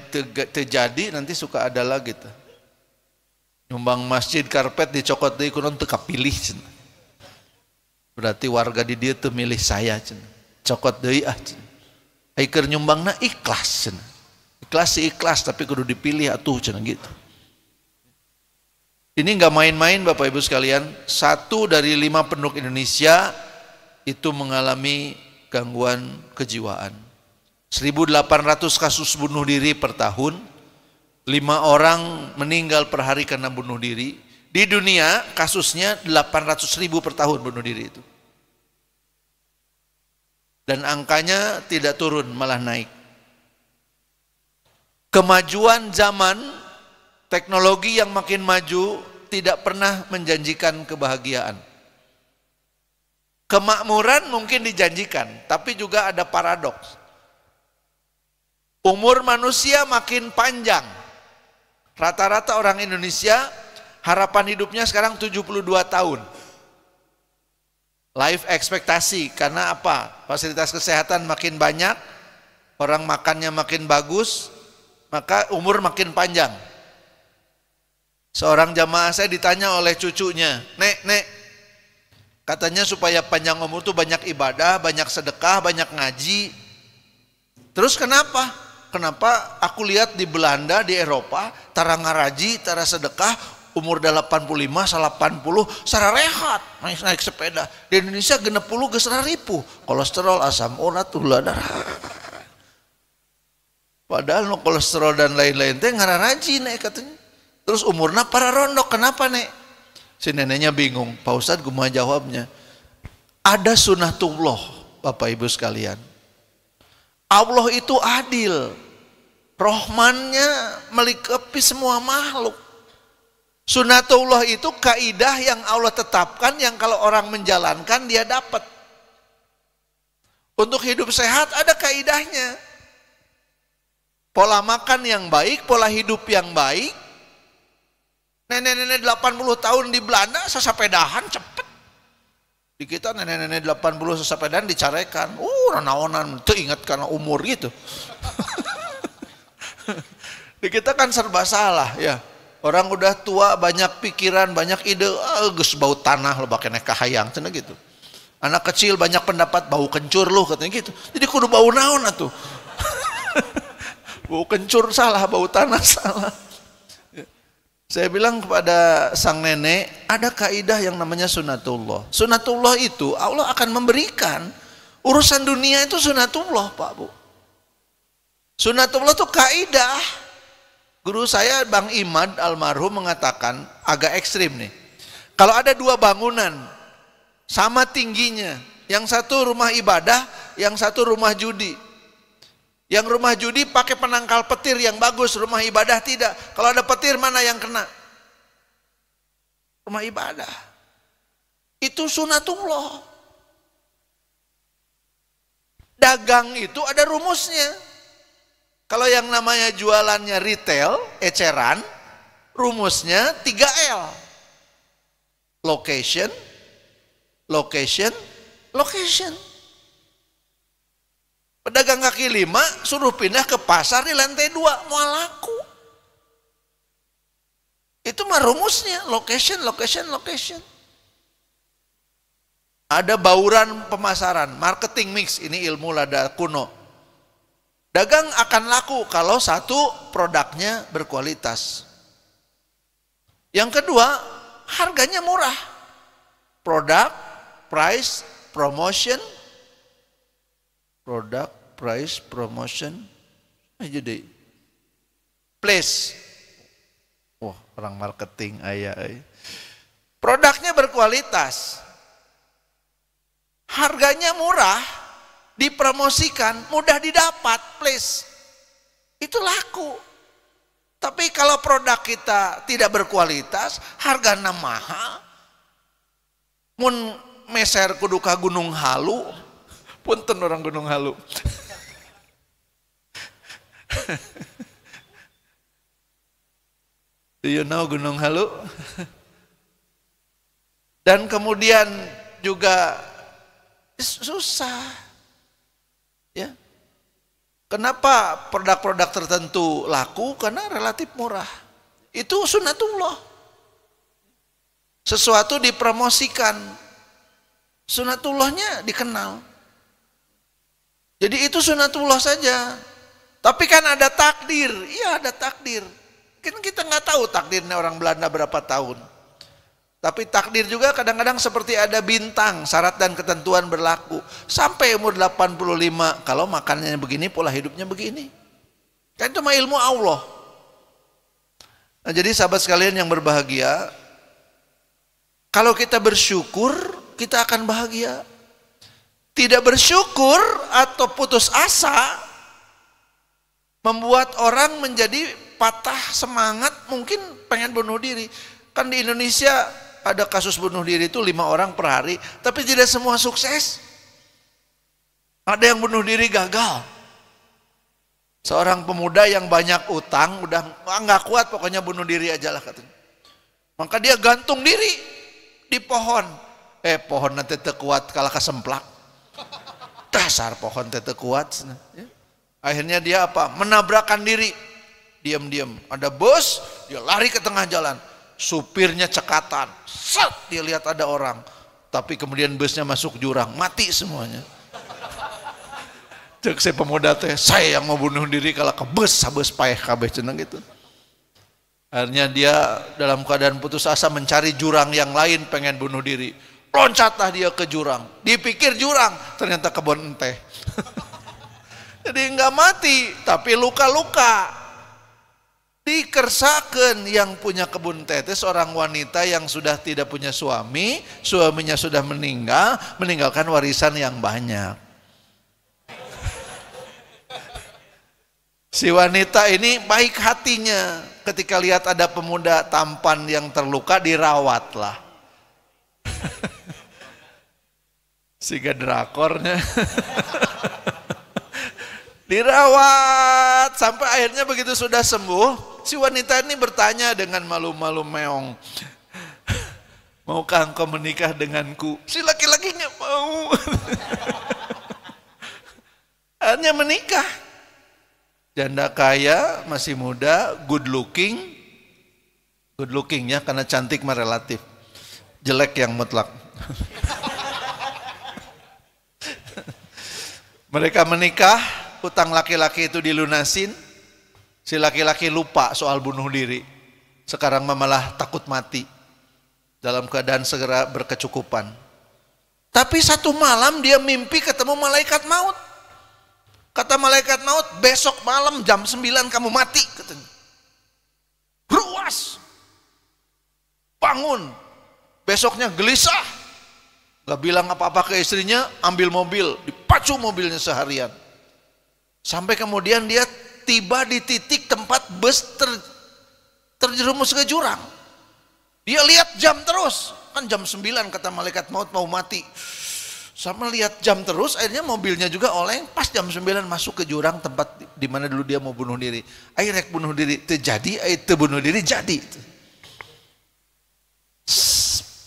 S2: terjadi, nanti suka ada lagi tuh. Nyumbang masjid karpet dicokot deui kunaon teu kapilih cenah. Berarti warga di dieu teu milih saya cenah. Cokot deui ah cenah. Ai keur nyumbangna ikhlas cenah. Ikhlas sih ikhlas tapi kudu dipilih atuh cenah gitu. Ini enggak main-main Bapak Ibu sekalian. 1 dari 5 penduduk Indonesia itu mengalami gangguan kejiwaan. 1.800 kasus bunuh diri per tahun. 5 orang meninggal per hari karena bunuh diri. Di dunia kasusnya 800.000 per tahun bunuh diri itu. Dan angkanya tidak turun, malah naik. Kemajuan zaman, teknologi yang makin maju tidak pernah menjanjikan kebahagiaan. Kemakmuran mungkin dijanjikan, tapi juga ada paradoks. Umur manusia makin panjang. Rata-rata orang Indonesia harapan hidupnya sekarang 72 tahun. Life ekspektasi, karena apa? Fasilitas kesehatan makin banyak, orang makannya makin bagus, maka umur makin panjang. Seorang jamaah saya ditanya oleh cucunya, Nek, katanya supaya panjang umur tuh banyak ibadah, banyak sedekah, banyak ngaji. Terus kenapa? Kenapa aku lihat di Belanda, di Eropa, tara ngaraji, tara sedekah, umur 85, 80, sara rehat, naik sepeda. Di Indonesia 60 geus raripuh, kolesterol, asam urat, gula darah. Padahal no kolesterol dan lain-lain teh ngararaji nek katanya. Terus umurna para rondok, kenapa nek? Si neneknya bingung, Pak Ustadz kumaha jawabnya? Ada sunatullah, Bapak Ibu sekalian. Allah itu adil, Rahmannya melikapi semua makhluk. Sunatullah itu kaidah yang Allah tetapkan, yang kalau orang menjalankan dia dapat. Untuk hidup sehat ada kaidahnya. Pola makan yang baik, pola hidup yang baik. Nenek-nenek 80 tahun di Belanda sesapedahan cepet. Di kita nenek-nenek 80 sesapedahan dicarekan. Naonan itu ingat karena umur gitu. Di kita kan serba salah ya. Orang udah tua, banyak pikiran, banyak ide, geus bau tanah lo bakene kahayang, cenah gitu. Anak kecil banyak pendapat, bau kencur lo katanya gitu. Jadi kudu bau naon atuh. Bau kencur salah, bau tanah salah. Saya bilang kepada sang nenek, ada kaidah yang namanya sunatullah. Sunatullah itu Allah akan memberikan. Urusan dunia itu sunatullah, Pak Bu. Sunatullah itu kaidah. Guru saya Bang Imad almarhum mengatakan, agak ekstrim nih. Kalau ada dua bangunan sama tingginya, yang satu rumah ibadah, yang satu rumah judi. Yang rumah judi pakai penangkal petir yang bagus, rumah ibadah tidak. Kalau ada petir mana yang kena? Rumah ibadah. Itu sunatullah. Dagang itu ada rumusnya. Kalau yang namanya jualannya retail, eceran, rumusnya 3L. Location, location, location. Pedagang kaki lima suruh pindah ke pasar di lantai 2, mau laku. Itu mah rumusnya, location, location, location. Ada bauran pemasaran, marketing mix, ini ilmu lada kuno. Dagang akan laku kalau satu produknya berkualitas. Yang kedua, harganya murah. Produk, price, promotion. Produk, price, promotion. Jadi place. Wah, orang marketing ayah. Produknya berkualitas. Harganya murah. Dipromosikan, mudah didapat, please. Itu laku. Tapi kalau produk kita tidak berkualitas, harganya mahal. Mun meser kudu ka Gunung Halu, punten orang Gunung Halu. Do you know Gunung Halu? Dan kemudian juga susah. Ya. Kenapa produk-produk tertentu laku? Karena relatif murah. Itu sunatullah. Sesuatu dipromosikan, sunatullahnya dikenal. Jadi itu sunatullah saja. Tapi kan ada takdir. Iya, ada takdir. Kan kita nggak tahu takdirnya orang Belanda berapa tahun. Tapi takdir juga kadang-kadang seperti ada bintang, syarat dan ketentuan berlaku. Sampai umur 85, kalau makannya begini, pola hidupnya begini. Kan itu mah ilmu Allah. Nah, jadi sahabat sekalian yang berbahagia, kalau kita bersyukur, kita akan bahagia. Tidak bersyukur atau putus asa, membuat orang menjadi patah semangat, mungkin pengen bunuh diri. Kan di Indonesia ada kasus bunuh diri itu 5 orang per hari, tapi tidak semua sukses. Ada yang bunuh diri gagal. Seorang pemuda yang banyak utang, udah nggak kuat, pokoknya bunuh diri aja lah katanya. Maka dia gantung diri di pohon. pohon nanti teu kuat kalah kesemplak. Dasar pohon teh teu kuat. Akhirnya dia apa? Menabrakkan diri. Diam-diam. Ada bus, dia lari ke tengah jalan. Supirnya cekatan. Set, dia lihat ada orang. Tapi kemudian busnya masuk jurang, mati semuanya. Cek si pemuda teh, saya yang mau bunuh diri kalau ke bus, sabus paeh kabeh cenah gitu. Akhirnya dia dalam keadaan putus asa mencari jurang yang lain, pengen bunuh diri. Loncatlah dia ke jurang. Dipikir jurang, ternyata kebun teh. Jadi enggak mati, tapi luka-luka. Dikersakan yang punya kebun teh seorang wanita yang sudah tidak punya suami, suaminya sudah meninggal, meninggalkan warisan yang banyak. Si wanita ini baik hatinya, ketika lihat ada pemuda tampan yang terluka dirawatlah. Siga drakornya. Dirawat sampai akhirnya begitu sudah sembuh, si wanita ini bertanya dengan malu-malu meong, maukah engkau menikah denganku? Si laki-lakinya mau. Akhirnya menikah. Janda kaya, masih muda, good looking ya, karena cantik mah relatif, jelek yang mutlak. Mereka menikah. Hutang laki-laki itu dilunasin, si laki-laki lupa soal bunuh diri. Sekarang malah takut mati, dalam keadaan segera berkecukupan. Tapi satu malam dia mimpi ketemu malaikat maut. Kata malaikat maut, besok malam jam 9 kamu mati, katanya. Ruas, bangun, besoknya gelisah, gak bilang apa-apa ke istrinya, ambil mobil, dipacu mobilnya seharian. Sampai kemudian dia tiba di titik tempat bus terjerumus ke jurang. Dia lihat jam terus, kan jam 9 kata malaikat maut mau mati. Sama lihat jam terus, akhirnya mobilnya juga oleng, pas jam 9 masuk ke jurang tempat di mana dulu dia mau bunuh diri. Akhirnya bunuh diri terjadi, akhirnya bunuh diri jadi.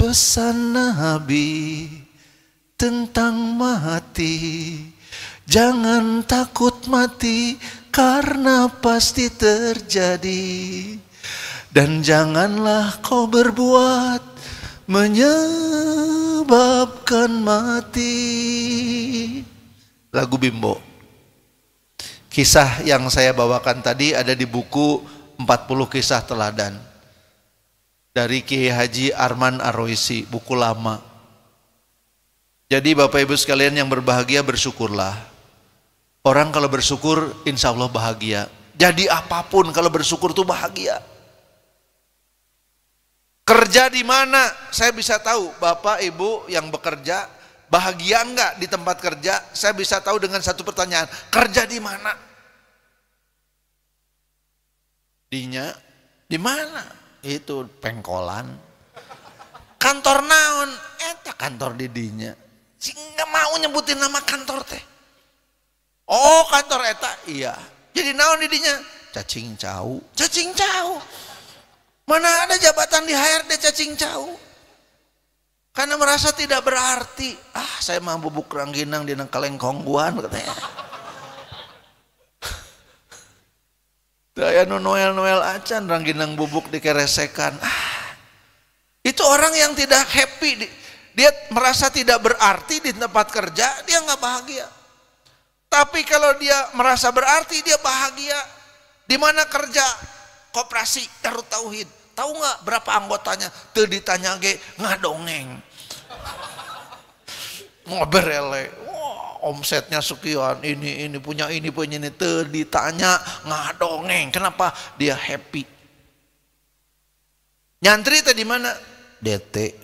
S2: Pesan Nabi tentang mati, jangan takut mati karena pasti terjadi. Dan janganlah kau berbuat menyebabkan mati. Lagu Bimbo. Kisah yang saya bawakan tadi ada di buku 40 Kisah Teladan dari Kiai Haji Arman Ar-Roisi, buku lama. Jadi Bapak Ibu sekalian yang berbahagia, bersyukurlah. Orang kalau bersyukur insya Allah bahagia. Jadi apapun kalau bersyukur tuh bahagia. Kerja di mana? Saya bisa tahu Bapak Ibu yang bekerja bahagia enggak di tempat kerja? Saya bisa tahu dengan satu pertanyaan. Kerja di mana? Dinya di mana? Itu pengkolan. Kantor naon? Eta kantor di dinya. Si nggak mau nyebutin nama kantor teh. Oh kantor eta, iya. Jadi naon didinya? Cacing cau. Cacing cau. Mana ada jabatan di HRD cacing cau? Karena merasa tidak berarti. Saya mah bubuk rangginang di kalengkongguan katanya. Daya Noel acan rangginang bubuk dikeresekan. Itu orang yang tidak happy. Dia merasa tidak berarti di tempat kerja, dia nggak bahagia. Tapi kalau dia merasa berarti, dia bahagia. Di mana kerja? Koperasi Darut Tauhid. Tahu nggak berapa anggotanya? Teu ditanya ge ngadongeng. Ngobrol, omsetnya sekian, ini punya ini teu ditanya ngadongeng. Kenapa? Dia happy. Nyantri tadi mana? DT.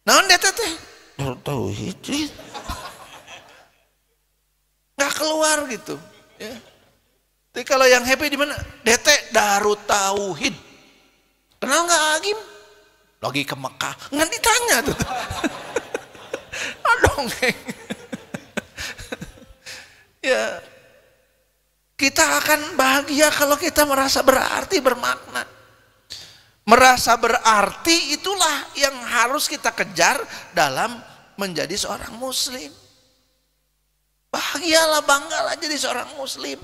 S2: Naon DT teh? Darut Tauhid. Nggak keluar gitu ya. Tapi kalau yang happy di mana? DT Darut Tauhid. Kenal nggak Agim? Lagi ke Mekah, nggak ditanya tuh. Dongeng. Ya, kita akan bahagia kalau kita merasa berarti, bermakna. Merasa berarti itulah yang harus kita kejar dalam menjadi seorang muslim. Bahagialah, banggalah jadi seorang muslim.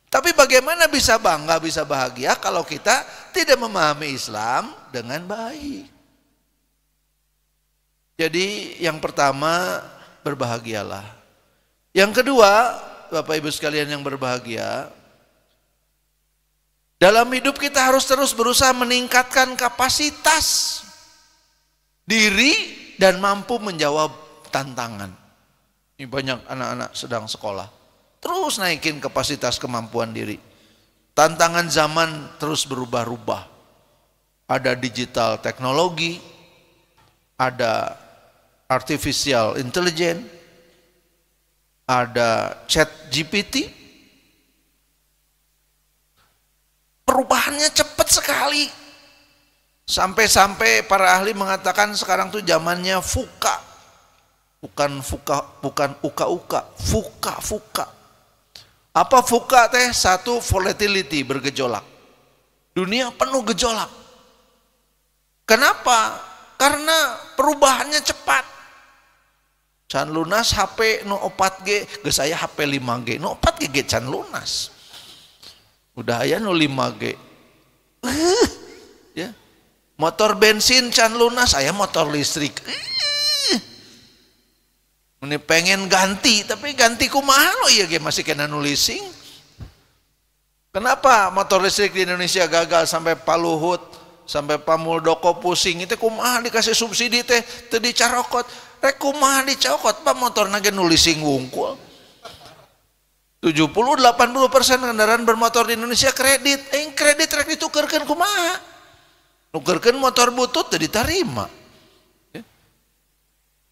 S2: Tapi bagaimana bisa bangga, bisa bahagia kalau kita tidak memahami Islam dengan baik? Jadi yang pertama, berbahagialah. Yang kedua, Bapak Ibu sekalian yang berbahagia, dalam hidup kita harus terus berusaha meningkatkan kapasitas diri dan mampu menjawab tantangan. Ini banyak anak-anak sedang sekolah, terus naikin kapasitas kemampuan diri. Tantangan zaman terus berubah-ubah. Ada digital teknologi, ada artificial intelligence, ada chat GPT. Perubahannya cepat sekali. Sampai-sampai para ahli mengatakan sekarang tuh zamannya VUCA. Bukan uka-uka, VUCA. Apa VUCA teh? Satu, volatility, bergejolak. Dunia penuh gejolak. Kenapa? Karena perubahannya cepat. Can lunas HP no 4G, geus aya HP 5G, no 4G ge can lunas. Udah aya no 5G. Ya. Motor bensin can lunas, aya motor listrik. Ini pengen ganti, tapi ganti kumaha lo ieu ge masih kena nu leasing. Kenapa motor listrik di Indonesia gagal sampai Pak Luhut, sampai Pak Muldoko pusing? Itu kumaha dikasih subsidi teh teu dicarokot. Rek kumaha dicokot Pak motor nage nu leasing wungkul. 70-80% kendaraan bermotor di Indonesia kredit. Kredit rek ditukerkeun kumaha? Nukerkeun motor butut teu ditarima.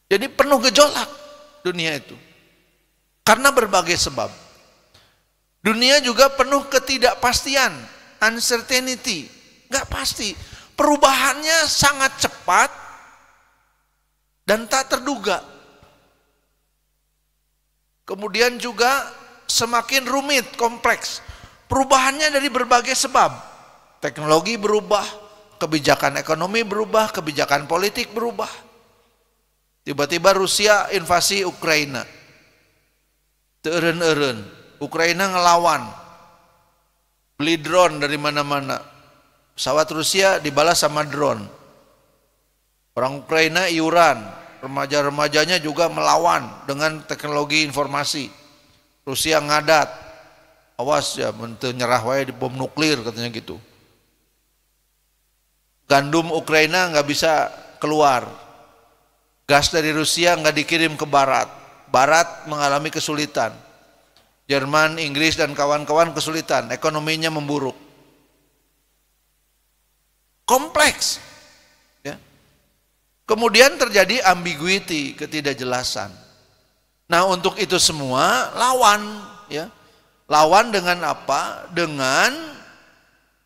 S2: Jadi penuh gejolak dunia itu. Karena berbagai sebab. Dunia juga penuh ketidakpastian, uncertainty, nggak pasti. Perubahannya sangat cepat dan tak terduga. Kemudian juga semakin rumit, kompleks. Perubahannya dari berbagai sebab. Teknologi berubah, kebijakan ekonomi berubah, kebijakan politik berubah. Tiba-tiba Rusia invasi Ukraina. Teureun-eureun. Ukraina ngelawan. Beli drone dari mana-mana. Pesawat Rusia dibalas sama drone. Orang Ukraina iuran, remaja-remajanya juga melawan dengan teknologi informasi. Rusia ngadat, awas ya, menteu nyerah wae di bom nuklir katanya gitu. Gandum Ukraina nggak bisa keluar, gas dari Rusia nggak dikirim ke Barat. Barat mengalami kesulitan. Jerman, Inggris dan kawan-kawan kesulitan, ekonominya memburuk. Kompleks. Ya. Kemudian terjadi ambiguity, ketidakjelasan. Nah, untuk itu semua lawan, ya. Lawan dengan apa? Dengan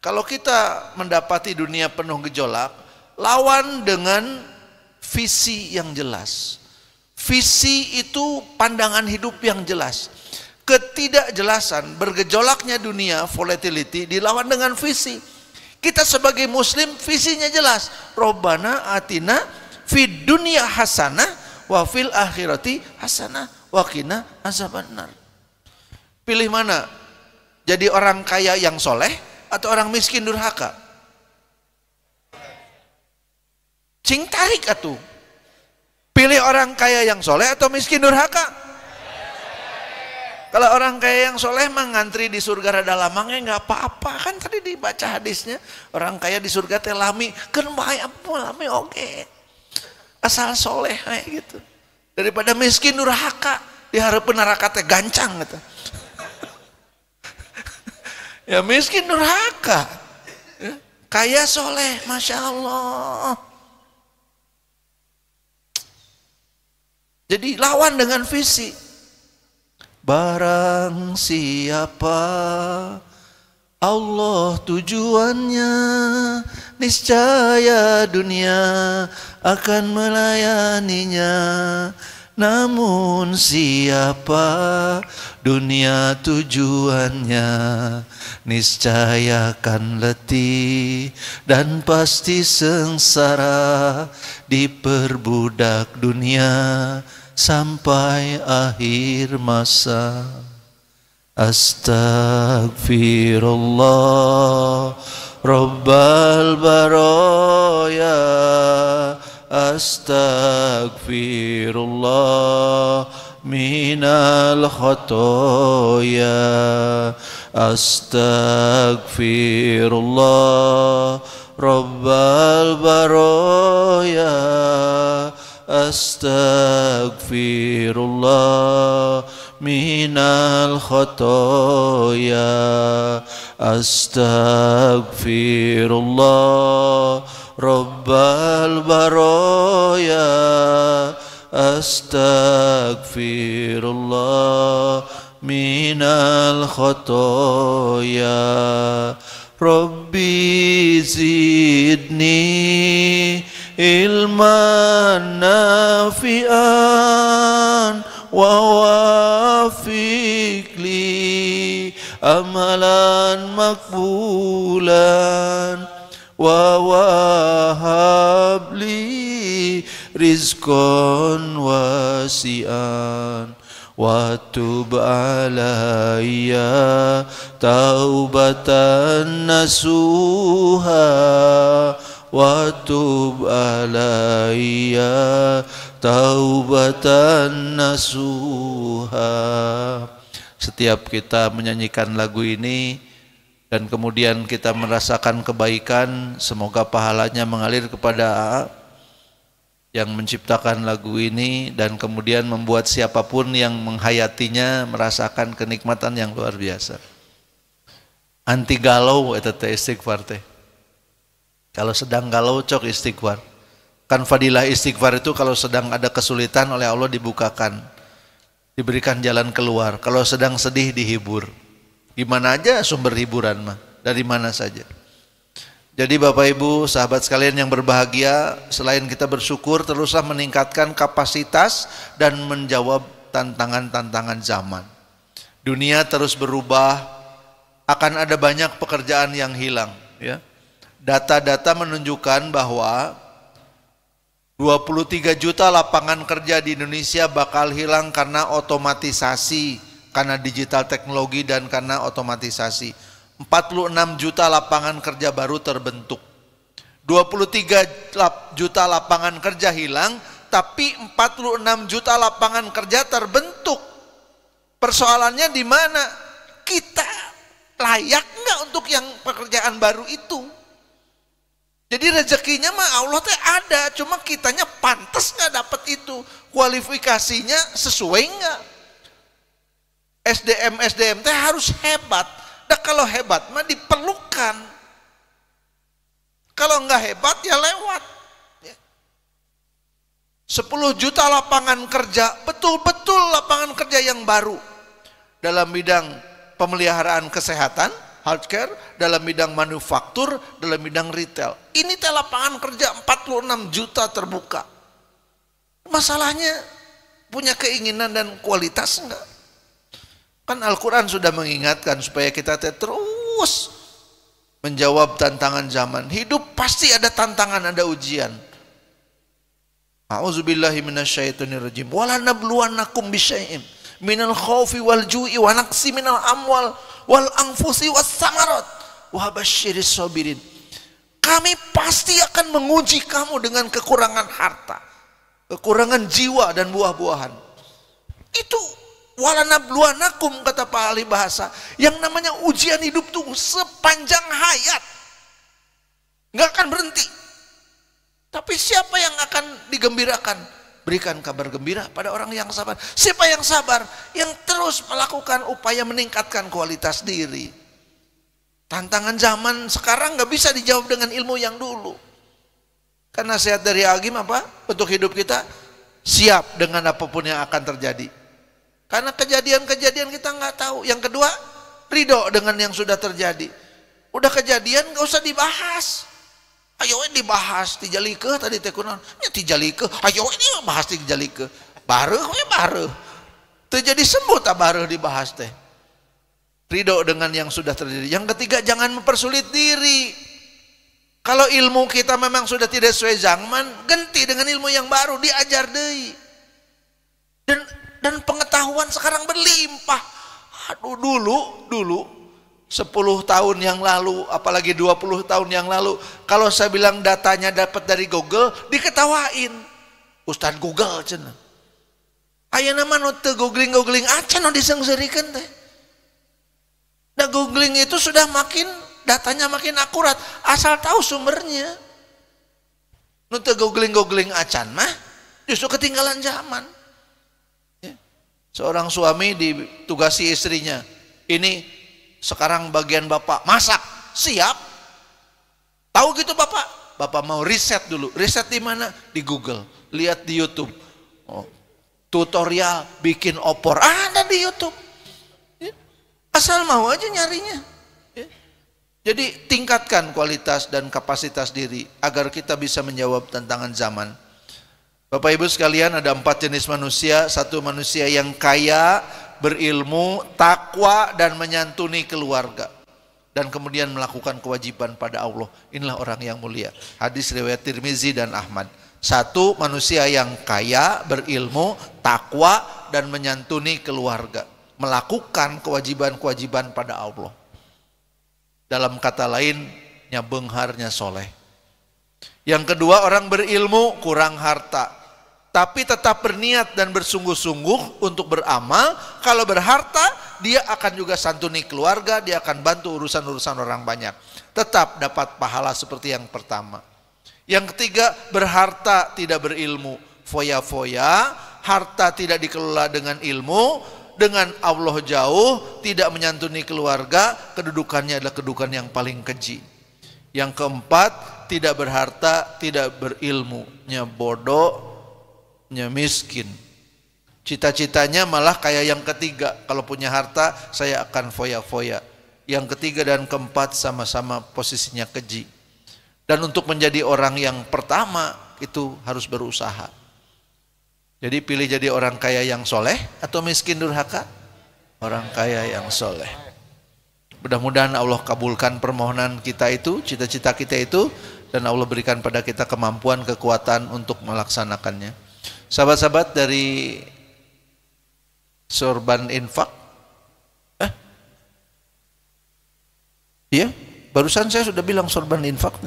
S2: kalau kita mendapati dunia penuh gejolak, lawan dengan visi yang jelas. Visi itu pandangan hidup yang jelas. Ketidakjelasan, bergejolaknya dunia, volatility dilawan dengan visi. Kita sebagai muslim visinya jelas. Robbana atina fid dunya hasanah wa fil akhirati hasanah wa qina azabannar. Pilih mana? Jadi orang kaya yang soleh atau orang miskin durhaka? Cing tarik atuh. Pilih orang kaya yang soleh atau miskin durhaka? Kalau orang kaya yang soleh mah ngantri di surga rada lamangnya nggak apa-apa, kan tadi dibaca hadisnya orang kaya di surga teh lami, kan bae apa lami oke, asal soleh kayak gitu. Daripada miskin durhaka dihareupeun neraka teh gancang gitu. Ya miskin durhaka, kaya soleh, masya Allah. Jadi lawan dengan visi. Barang siapa Allah tujuannya, niscaya dunia akan melayaninya. Namun siapa dunia tujuannya, niscaya akan letih dan pasti sengsara, diperbudak dunia sampai akhir masa. Astaghfirullah Rabbal baraya, astaghfirullah minal khotoya, astaghfirullah Rabbal baraya, astaghfirullah minal khotoya, astaghfirullah Rabbal baraya, astaghfirullah minal khotoya. Rabbi zidni ilman nafi'an wa wafiq li amalan makbulan wa wahab li rizqan wasi'an wa tub alayya taubatan nasuha, wa tub alayya taubatan nasuha. Setiap kita menyanyikan lagu ini dan kemudian kita merasakan kebaikan, semoga pahalanya mengalir kepada yang menciptakan lagu ini dan kemudian membuat siapapun yang menghayatinya merasakan kenikmatan yang luar biasa. Anti galau eta teh istighfar teh. Kalau sedang galau cok istighfar. Kan fadilah istighfar itu kalau sedang ada kesulitan oleh Allah dibukakan, diberikan jalan keluar. Kalau sedang sedih dihibur. Gimana aja sumber hiburan mah, dari mana saja. Jadi Bapak Ibu, sahabat sekalian yang berbahagia, selain kita bersyukur, teruslah meningkatkan kapasitas dan menjawab tantangan-tantangan zaman. Dunia terus berubah, akan ada banyak pekerjaan yang hilang. Ya. Data-data menunjukkan bahwa 23 juta lapangan kerja di Indonesia bakal hilang karena otomatisasi, karena digital teknologi dan karena otomatisasi. 46 juta lapangan kerja baru terbentuk. 23 juta lapangan kerja hilang, tapi 46 juta lapangan kerja terbentuk. Persoalannya di mana? Kita layak nggak untuk yang pekerjaan baru itu? Jadi rezekinya mah Allah teh ada, cuma kitanya pantas nggak dapat itu, kualifikasinya sesuai nggak? SDM teh harus hebat. Nah kalau hebat mah diperlukan. Kalau nggak hebat ya lewat. 10 juta lapangan kerja, betul-betul lapangan kerja yang baru dalam bidang pemeliharaan kesehatan, healthcare, dalam bidang manufaktur, dalam bidang retail. Ini teh lapangan kerja 46 juta terbuka. Masalahnya punya keinginan dan kualitas enggak? Kan Al-Quran sudah mengingatkan supaya kita terus menjawab tantangan zaman. Hidup pasti ada tantangan, ada ujian. A'udzubillahi minasyaitonirrajim. Wala nabluwannakum bisyai'in minal khaufi wal ju'i wa naqsi minal amwal wal anfusi was samarat wa basyiris sabirin. Kami pasti akan menguji kamu dengan kekurangan harta, kekurangan jiwa dan buah-buahan. Itu walanabluwanakum kata Pak ahli bahasa. Yang namanya ujian hidup tuh sepanjang hayat, nggak akan berhenti. Tapi siapa yang akan digembirakan? Berikan kabar gembira pada orang yang sabar. Siapa yang sabar? Yang terus melakukan upaya meningkatkan kualitas diri. Tantangan zaman sekarang nggak bisa dijawab dengan ilmu yang dulu. Karena nasihat dari Agim apa? Untuk hidup kita siap dengan apapun yang akan terjadi. Karena kejadian-kejadian kita nggak tahu. Yang kedua, ridho dengan yang sudah terjadi. Udah kejadian nggak usah dibahas. Ayo ini dibahas tijalike tadi teh kunaon? Nya tijalike. Ayo ini bahas tijalike. Bareuh we bareuh. Teu jadi sembuh tak bareuh dibahas teh. Ridho dengan yang sudah terjadi. Yang ketiga, jangan mempersulit diri. Kalau ilmu kita memang sudah tidak sesuai zaman, ganti dengan ilmu yang baru, diajar deui. Dan pengetahuan sekarang berlimpah. Aduh, dulu 10 tahun yang lalu, apalagi 20 tahun yang lalu, kalau saya bilang datanya dapat dari Google, diketawain. Ustaz Google cenah. Ayeuna mah nu teu googling acan nu disengseureikeun teh. Nah, googling itu sudah datanya makin akurat, asal tahu sumbernya. Nu teu googling acan mah justru ketinggalan zaman. Ya. Seorang suami ditugasi istrinya, ini sekarang bagian bapak masak, siap. Tahu gitu bapak mau riset dulu. Riset di mana? Di Google, lihat di YouTube. Tutorial bikin opor ada di YouTube. Asal mau aja nyarinya. Jadi tingkatkan kualitas dan kapasitas diri agar kita bisa menjawab tantangan zaman. Bapak Ibu sekalian, ada 4 jenis manusia. 1 manusia yang kaya, berilmu, takwa, dan menyantuni keluarga, dan kemudian melakukan kewajiban pada Allah. Inilah orang yang mulia. Hadis riwayat Tirmizi dan Ahmad. 1 manusia yang kaya, berilmu, takwa, dan menyantuni keluarga, melakukan kewajiban-kewajiban pada Allah. Dalam kata lain, nya beungharnya soleh. Yang kedua, orang berilmu kurang harta, tapi tetap berniat dan bersungguh-sungguh untuk beramal. Kalau berharta, dia akan juga santuni keluarga, dia akan bantu urusan-urusan orang banyak, tetap dapat pahala seperti yang pertama. Yang ketiga, berharta tidak berilmu, foya-foya, harta tidak dikelola dengan ilmu, dengan Allah jauh, tidak menyantuni keluarga, kedudukannya adalah kedudukan yang paling keji. Yang keempat, tidak berharta, tidak berilmu, nya bodoh, nya miskin. Cita-citanya malah kayak yang ketiga, kalau punya harta saya akan foya-foya. Yang ketiga dan keempat sama-sama posisinya keji. Dan untuk menjadi orang yang pertama itu harus berusaha. Jadi pilih jadi orang kaya yang soleh atau miskin durhaka? Orang kaya yang soleh. Mudah-mudahan Allah kabulkan permohonan kita itu, cita-cita kita itu, dan Allah berikan pada kita kemampuan, kekuatan untuk melaksanakannya. Sahabat-sahabat dari Sorban Infak, iya, barusan saya sudah bilang Sorban Infak.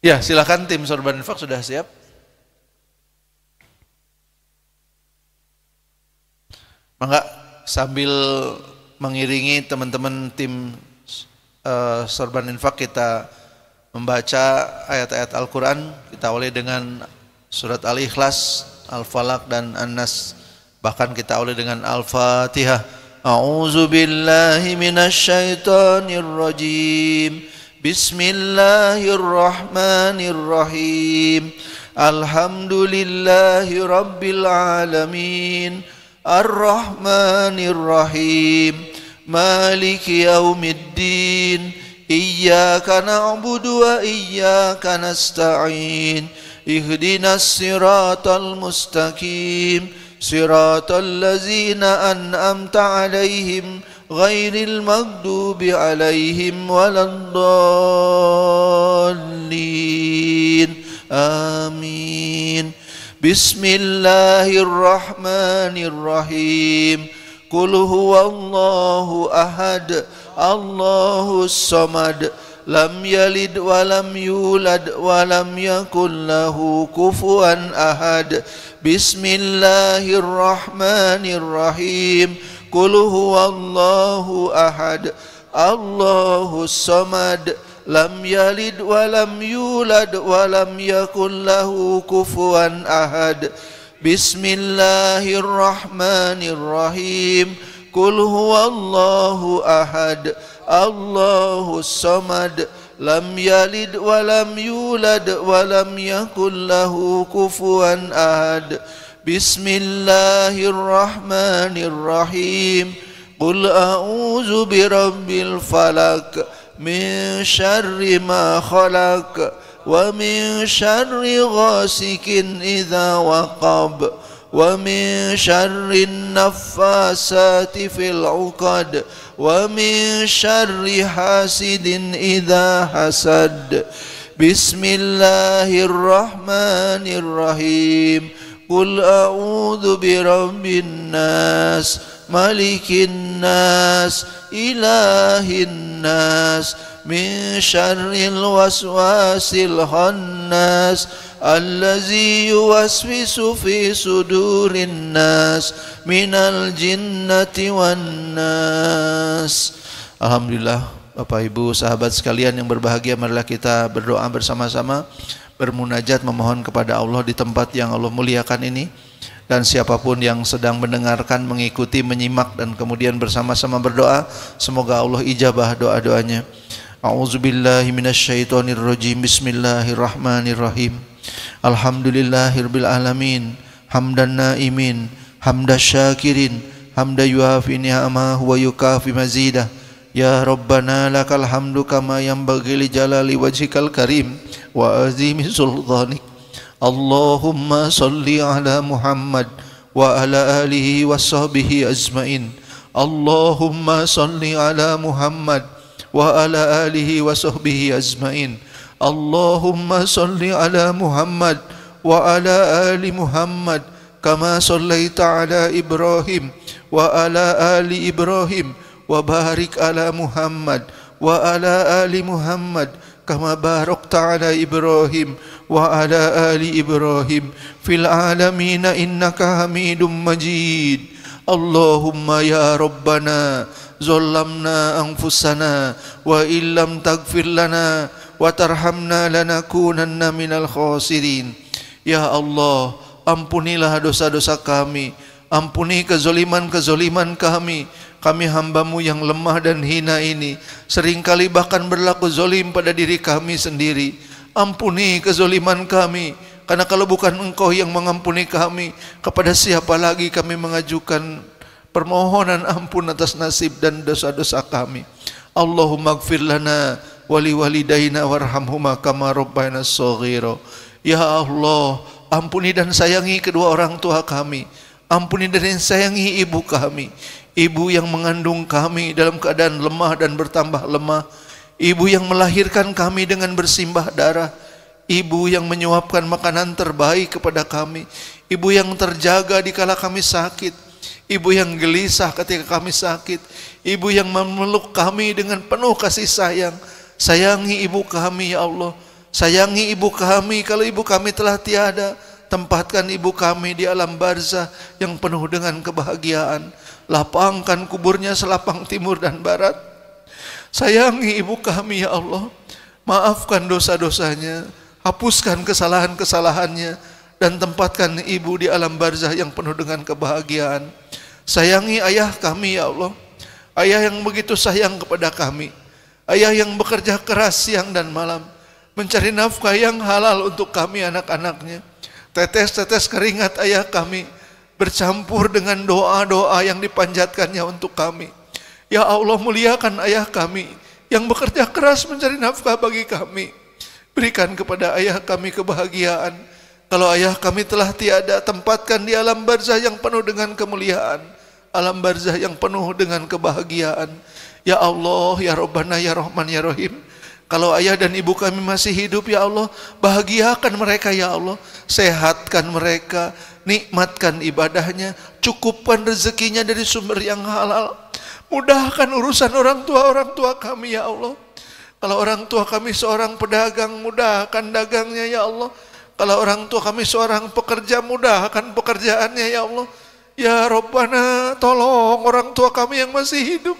S2: Ya, silakan tim Sorban Infak sudah siap. Mangga sambil mengiringi teman-teman tim Sorban Infak kita membaca ayat-ayat Al-Quran. Kita awali dengan surat Al-Ikhlas, Al-Falaq dan An-Nas. Bahkan kita awali dengan Al-Fatihah. A'udzu billahi minasy syaithanir rajim. Bismillahirrahmanirrahim. Alhamdulillahi rabbil alamin. Ar-Rahmanir-Rahim. Maliki yaumiddin. Iyyaka na'budu wa iyyaka nasta'in. Ihdinas siratal mustaqim. Siratal ladzina an'amta 'alaihim ghairil maghdubi 'alaihim waladdallin. Amin. Bismillahirrahmanirrahim. Qul huwallahu ahad, Allahus samad, lam yalid wa lam yulad wa lam yakul lahu kufuwan ahad. Bismillahirrahmanirrahim. Qul huwallahu ahad, Allahus samad, lam yalid wa lam yulad wa lam yakul lahu kufuwan ahad. Bismillahirrahmanirrahim. Qul huwallahu ahad, Allahus samad, lam yalid wa lam yulad wa lam yakul lahu kufuwan ahad. Bismillahirrahmanirrahim. Qul a'udzu birabbil falaq min syarri ma khalaq. ومن شر غاسق إذا وقب ومن شر النفاسات في العقد ومن شر حاسد إذا حسد بسم الله الرحمن الرحيم قل أعوذ برب الناس ملك الناس إله الناس من شر الوسواس الخناس الذي يوسوس في صدور الناس من الجنة والناس. Alhamdulillah, Bapak Ibu sahabat sekalian yang berbahagia, marilah kita berdoa bersama-sama, bermunajat memohon kepada Allah di tempat yang Allah muliakan ini. Dan siapapun yang sedang mendengarkan, mengikuti, menyimak dan kemudian bersama-sama berdoa, semoga Allah ijabah doa-doanya. A'udzubillahi minasyaitonirrajim. Bismillahirrahmanirrahim. Alhamdulillahirabbil alamin. Hamdan naimin, hamdan syakirin, hamdan yuafi ni'amahu wa yukafi mazidah. Ya Rabbana lakal hamdu kama yanbaghi li jalali wajhikal karim wa azimi sultanik. Allahumma salli ala Muhammad wa ala alihi wa sahbihi ajmain. Allahumma salli ala Muhammad wa ala alihi wa sahbihi ajmain. Allahumma salli ala Muhammad wa ala ali Muhammad kama sallaita ala Ibrahim wa ala ali Ibrahim wa barik ala Muhammad wa ala ali Muhammad kama barakta ala Ibrahim wa ala ali Ibrahim fil alamin innaka Hamidum Majid. Allahumma ya Rabbana zalamna anfusana wa illam taghfir lana wa tarhamna lanakunanna minal khasirin. Ya Allah, ampunilah dosa-dosa kami, ampuni kezoliman-kezoliman kami. Kami hambamu yang lemah dan hina ini seringkali bahkan berlaku zolim pada diri kami sendiri. Ampuni kezoliman kami, karena kalau bukan Engkau yang mengampuni kami, kepada siapa lagi kami mengajukan permohonan ampun atas nasib dan dosa-dosa kami. Allahumma gfir lana wali walidaina warhamhuma kama rabbayana shaghira. Ya Allah, ampuni dan sayangi kedua orang tua kami, ampuni dan sayangi ibu kami, ibu yang mengandung kami dalam keadaan lemah dan bertambah lemah, ibu yang melahirkan kami dengan bersimbah darah, ibu yang menyuapkan makanan terbaik kepada kami, ibu yang terjaga dikala kami sakit, ibu yang gelisah ketika kami sakit, ibu yang memeluk kami dengan penuh kasih sayang. Sayangi ibu kami ya Allah, sayangi ibu kami kalau ibu kami telah tiada. Tempatkan ibu kami di alam barzah yang penuh dengan kebahagiaan. Lapangkan kuburnya selapang timur dan barat. Sayangi ibu kami ya Allah, maafkan dosa-dosanya, hapuskan kesalahan-kesalahannya, dan tempatkan ibu di alam barzah yang penuh dengan kebahagiaan. Sayangi ayah kami ya Allah, ayah yang begitu sayang kepada kami, ayah yang bekerja keras siang dan malam mencari nafkah yang halal untuk kami anak-anaknya. Tetes-tetes keringat ayah kami bercampur dengan doa-doa yang dipanjatkannya untuk kami. Ya Allah, muliakan ayah kami yang bekerja keras mencari nafkah bagi kami. Berikan kepada ayah kami kebahagiaan. Kalau ayah kami telah tiada, tempatkan di alam barzah yang penuh dengan kemuliaan, alam barzah yang penuh dengan kebahagiaan. Ya Allah, ya Rabbana, ya Rahman, ya Rahim, kalau ayah dan ibu kami masih hidup ya Allah, bahagiakan mereka ya Allah, sehatkan mereka, nikmatkan ibadahnya, cukupkan rezekinya dari sumber yang halal, mudahkan urusan orang tua kami ya Allah. Kalau orang tua kami seorang pedagang, mudahkan dagangnya ya Allah. Kalau orang tua kami seorang pekerja, mudahkan pekerjaannya ya Allah. Ya Rabbana, tolong orang tua kami yang masih hidup.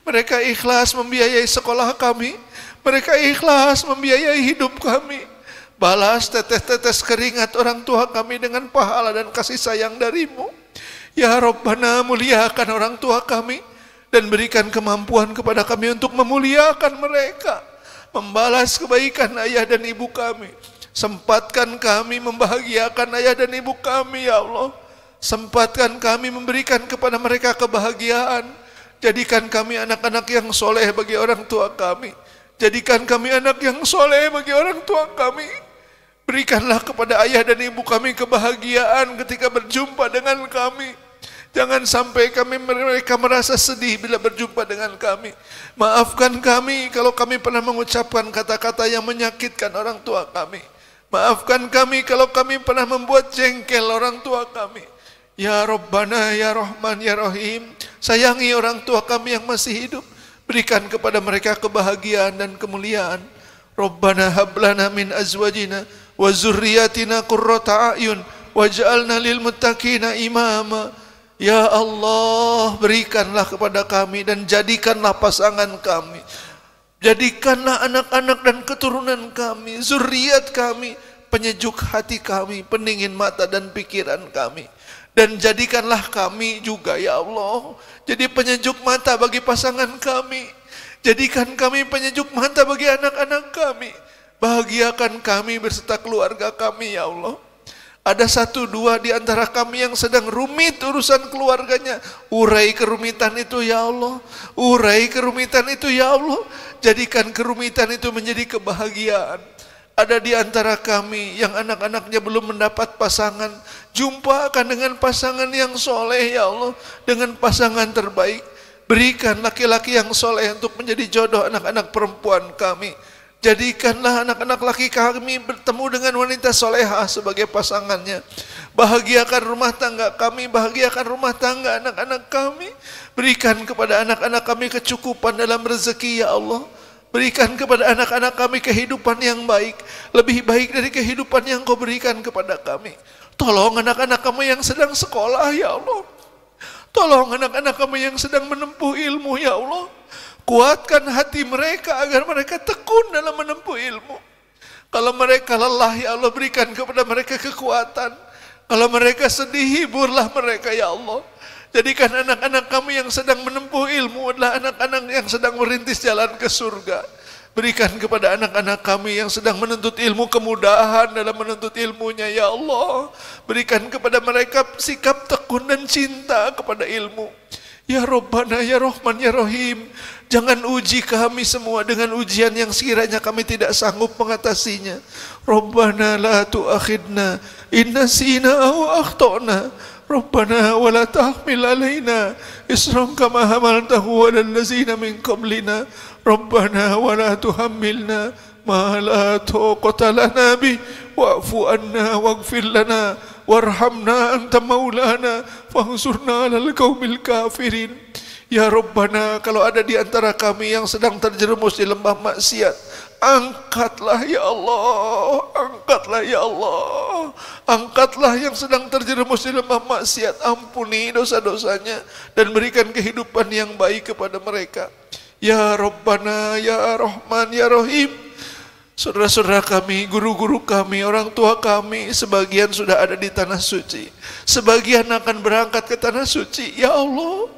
S2: Mereka ikhlas membiayai sekolah kami, mereka ikhlas membiayai hidup kami. Balas tetes-tetes keringat orang tua kami dengan pahala dan kasih sayang darimu. Ya Rabbana, muliakan orang tua kami dan berikan kemampuan kepada kami untuk memuliakan mereka, membalas kebaikan ayah dan ibu kami. Sempatkan kami membahagiakan ayah dan ibu kami ya Allah. Sempatkan kami memberikan kepada mereka kebahagiaan. Jadikan kami anak-anak yang soleh bagi orang tua kami. Jadikan kami anak yang soleh bagi orang tua kami. Berikanlah kepada ayah dan ibu kami kebahagiaan ketika berjumpa dengan kami. Jangan sampai mereka merasa sedih bila berjumpa dengan kami. Maafkan kami kalau kami pernah mengucapkan kata-kata yang menyakitkan orang tua kami. Maafkan kami kalau kami pernah membuat jengkel orang tua kami. Ya Rabbana, Ya Rahman, Ya Rahim, sayangi orang tua kami yang masih hidup. Berikan kepada mereka kebahagiaan dan kemuliaan. Rabbana hablana min azwajina wa zurriyatina qurrata a'yun waj'alna lil muttaqina imama. Ya Allah, berikanlah kepada kami dan jadikanlah pasangan kami, jadikanlah anak-anak dan keturunan kami, zuriat kami, penyejuk hati kami, pendingin mata dan pikiran kami. Dan jadikanlah kami juga ya Allah jadi penyejuk mata bagi pasangan kami. Jadikan kami penyejuk mata bagi anak-anak kami. Bahagiakan kami beserta keluarga kami ya Allah. Ada 1-2 di antara kami yang sedang rumit urusan keluarganya. Urai kerumitan itu ya Allah. Urai kerumitan itu ya Allah. Jadikan kerumitan itu menjadi kebahagiaan. Ada di antara kami yang anak-anaknya belum mendapat pasangan. Jumpakan dengan pasangan yang soleh ya Allah. Dengan pasangan terbaik. Berikan laki-laki yang soleh untuk menjadi jodoh anak-anak perempuan kami. Jadikanlah anak-anak laki kami bertemu dengan wanita solehah sebagai pasangannya. Bahagiakan rumah tangga kami, bahagiakan rumah tangga anak-anak kami. Berikan kepada anak-anak kami kecukupan dalam rezeki ya Allah. Berikan kepada anak-anak kami kehidupan yang baik, lebih baik dari kehidupan yang Kau berikan kepada kami. Tolong anak-anak kami yang sedang sekolah ya Allah. Tolong anak-anak kami yang sedang menempuh ilmu ya Allah. Kuatkan hati mereka agar mereka tekun dalam menempuh ilmu. Kalau mereka lelah ya Allah, berikan kepada mereka kekuatan. Kalau mereka sedih, hiburlah mereka ya Allah. Jadikan anak-anak kami yang sedang menempuh ilmu adalah anak-anak yang sedang merintis jalan ke surga. Berikan kepada anak-anak kami yang sedang menuntut ilmu kemudahan dalam menuntut ilmunya ya Allah. Berikan kepada mereka sikap tekun dan cinta kepada ilmu. Ya Rabbana, Ya Rahman, Ya Rahim, jangan uji kami semua dengan ujian yang sekiranya kami tidak sanggup mengatasinya. Rabbana la tu'akhidna in nasina aw akhtana. Rabbana wa la tahmil alaina isran kama hamaltahu 'alal ladzina min qablina. Rabbana wa la tuhammilna ma la taqata lana bi wa'fu anna waghfir lana warhamna anta maulana fansurna 'alal qaumil kafirin. Ya Rabbana, kalau ada di antara kami yang sedang terjerumus di lembah maksiat, angkatlah ya Allah, angkatlah ya Allah. Angkatlah yang sedang terjerumus di lembah maksiat, ampuni dosa-dosanya dan berikan kehidupan yang baik kepada mereka. Ya Rabbana, Ya Rahman, Ya Rahim. Saudara-saudara kami, guru-guru kami, orang tua kami, sebagian sudah ada di tanah suci, sebagian akan berangkat ke tanah suci. Ya Allah,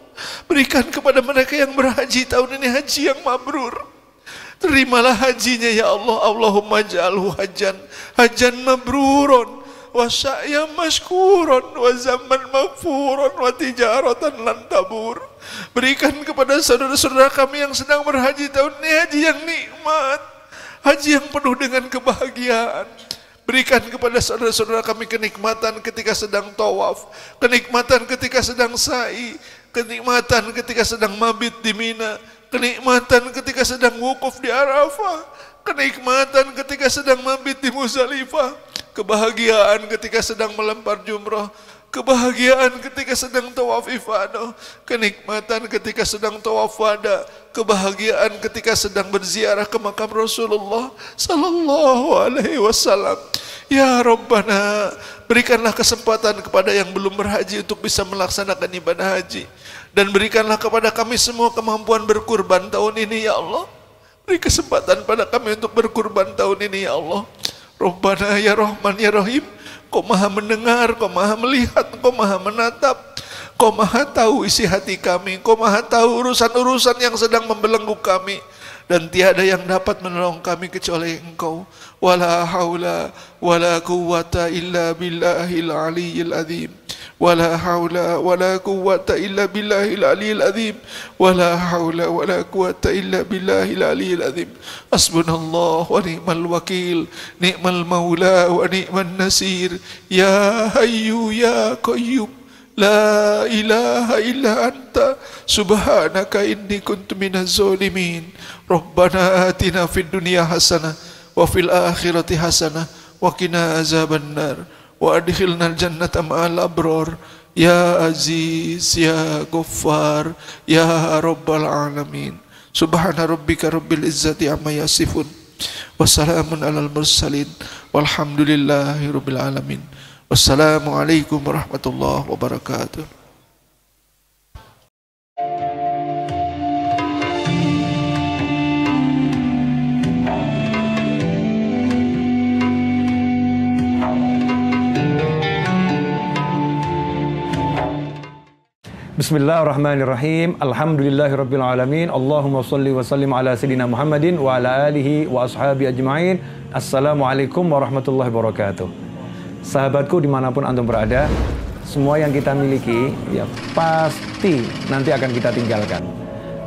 S2: berikan kepada mereka yang berhaji tahun ini haji yang mabrur. Terimalah hajinya ya Allah. Allahumma ja'alhu hajan mabrurun wa sa'yan mashkurun wa zaman maghfurun wa tijaratan lan tabur. Berikan kepada saudara-saudara kami yang sedang berhaji tahun ini haji yang nikmat, haji yang penuh dengan kebahagiaan. Berikan kepada saudara-saudara kami kenikmatan ketika sedang tawaf, kenikmatan ketika sedang sa'i, kenikmatan ketika sedang mabit di Mina, kenikmatan ketika sedang wukuf di Arafah, kenikmatan ketika sedang mabit di Muzdalifah, kebahagiaan ketika sedang melempar jumrah, kebahagiaan ketika sedang tawaf ifadah, kenikmatan ketika sedang tawaf wada, kebahagiaan ketika sedang berziarah ke makam Rasulullah sallallahu alaihi wasallam. Ya Rabbana, berikanlah kesempatan kepada yang belum berhaji untuk bisa melaksanakan ibadah haji, dan berikanlah kepada kami semua kemampuan berkurban tahun ini ya Allah. Beri kesempatan pada kami untuk berkurban tahun ini ya Allah. Rabbana, Ya Rahman, Ya Rahim, Kau maha mendengar, Kau maha melihat, Kau maha menatap, Kau maha tahu isi hati kami, Kau maha tahu urusan-urusan yang sedang membelenggu kami, dan tiada yang dapat menolong kami kecuali Engkau. Wala haula wala quwwata illa billahil aliyyil azim. Wala haula wala quwwata illa billahil aliyyil azim. Wala haula wala quwwata illa billahil aliyyil azim. Hasbunallah wa ni'mal wakil, ni'mal maula wa ni'man nasir. Ya hayyu ya qayyum, la ilaha illa anta, subhanaka inni kuntu minaz zalimin. Rabbana atina fid dunya hasanah wa fil akhirati hasanah wa qina azabannar wa adkhilnal jannata ma'al abrar. Ya Aziz ya Ghaffar ya Rabbal alamin. Subhana rabbika rabbil izzati amma yasifun wa salamun alal mursalin walhamdulillahi rabbil alamin. Wassalamualaikum warahmatullahi wabarakatuh.
S3: Bismillahirrahmanirrahim. Alhamdulillahirabbil alamin. Allahumma shalli wa sallim ala sayidina Muhammadin wa ala alihi wa ashabi ajma'in. Assalamualaikum warahmatullahi wabarakatuh. Sahabatku dimanapun antum berada, semua yang kita miliki ya pasti nanti akan kita tinggalkan.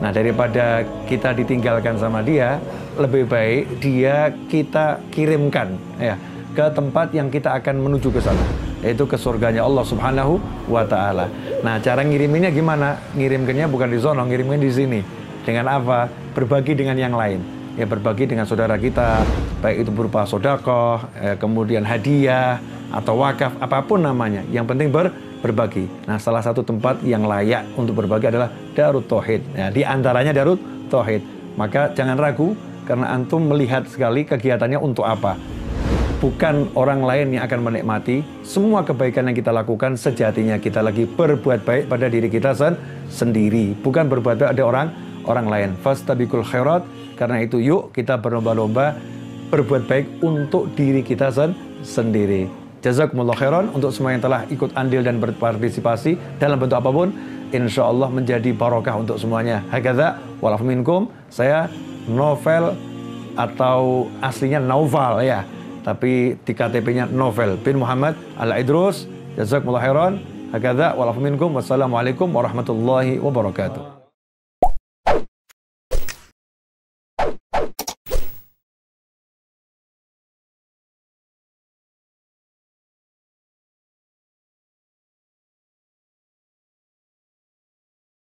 S3: Nah, daripada kita ditinggalkan sama dia, lebih baik dia kita kirimkan ya ke tempat yang kita akan menuju ke sana, yaitu ke surganya Allah Subhanahu wa Ta'ala. Nah, cara ngiriminnya gimana? Ngirimkannya bukan di sono, ngirimkan di sini. Dengan apa? Berbagi dengan yang lain. Ya, berbagi dengan saudara kita, baik itu berupa sedekah, kemudian hadiah atau wakaf, apapun namanya. Yang penting berbagi. Nah, salah satu tempat yang layak untuk berbagi adalah Darut Tauhid. Ya, di antaranya Darut Tauhid. Maka jangan ragu, karena antum melihat sekali kegiatannya untuk apa. Bukan orang lain yang akan menikmati. Semua kebaikan yang kita lakukan sejatinya kita lagi berbuat baik pada diri kita sendiri, bukan berbuat baik ada orang lain. Fastabiqul khairat. Karena itu yuk kita berlomba-lomba berbuat baik untuk diri kita sendiri. Jazakumullah khairan untuk semua yang telah ikut andil dan berpartisipasi dalam bentuk apapun. Insya Allah menjadi barokah untuk semuanya. Hakadha walafu minkum. Saya Novel, atau aslinya Naufal ya, tapi di KTP-nya Novel bin Muhammad Al-Idrus. Jazakumullah khairan. Hakadha walafu minkum. Wassalamualaikum warahmatullahi wabarakatuh.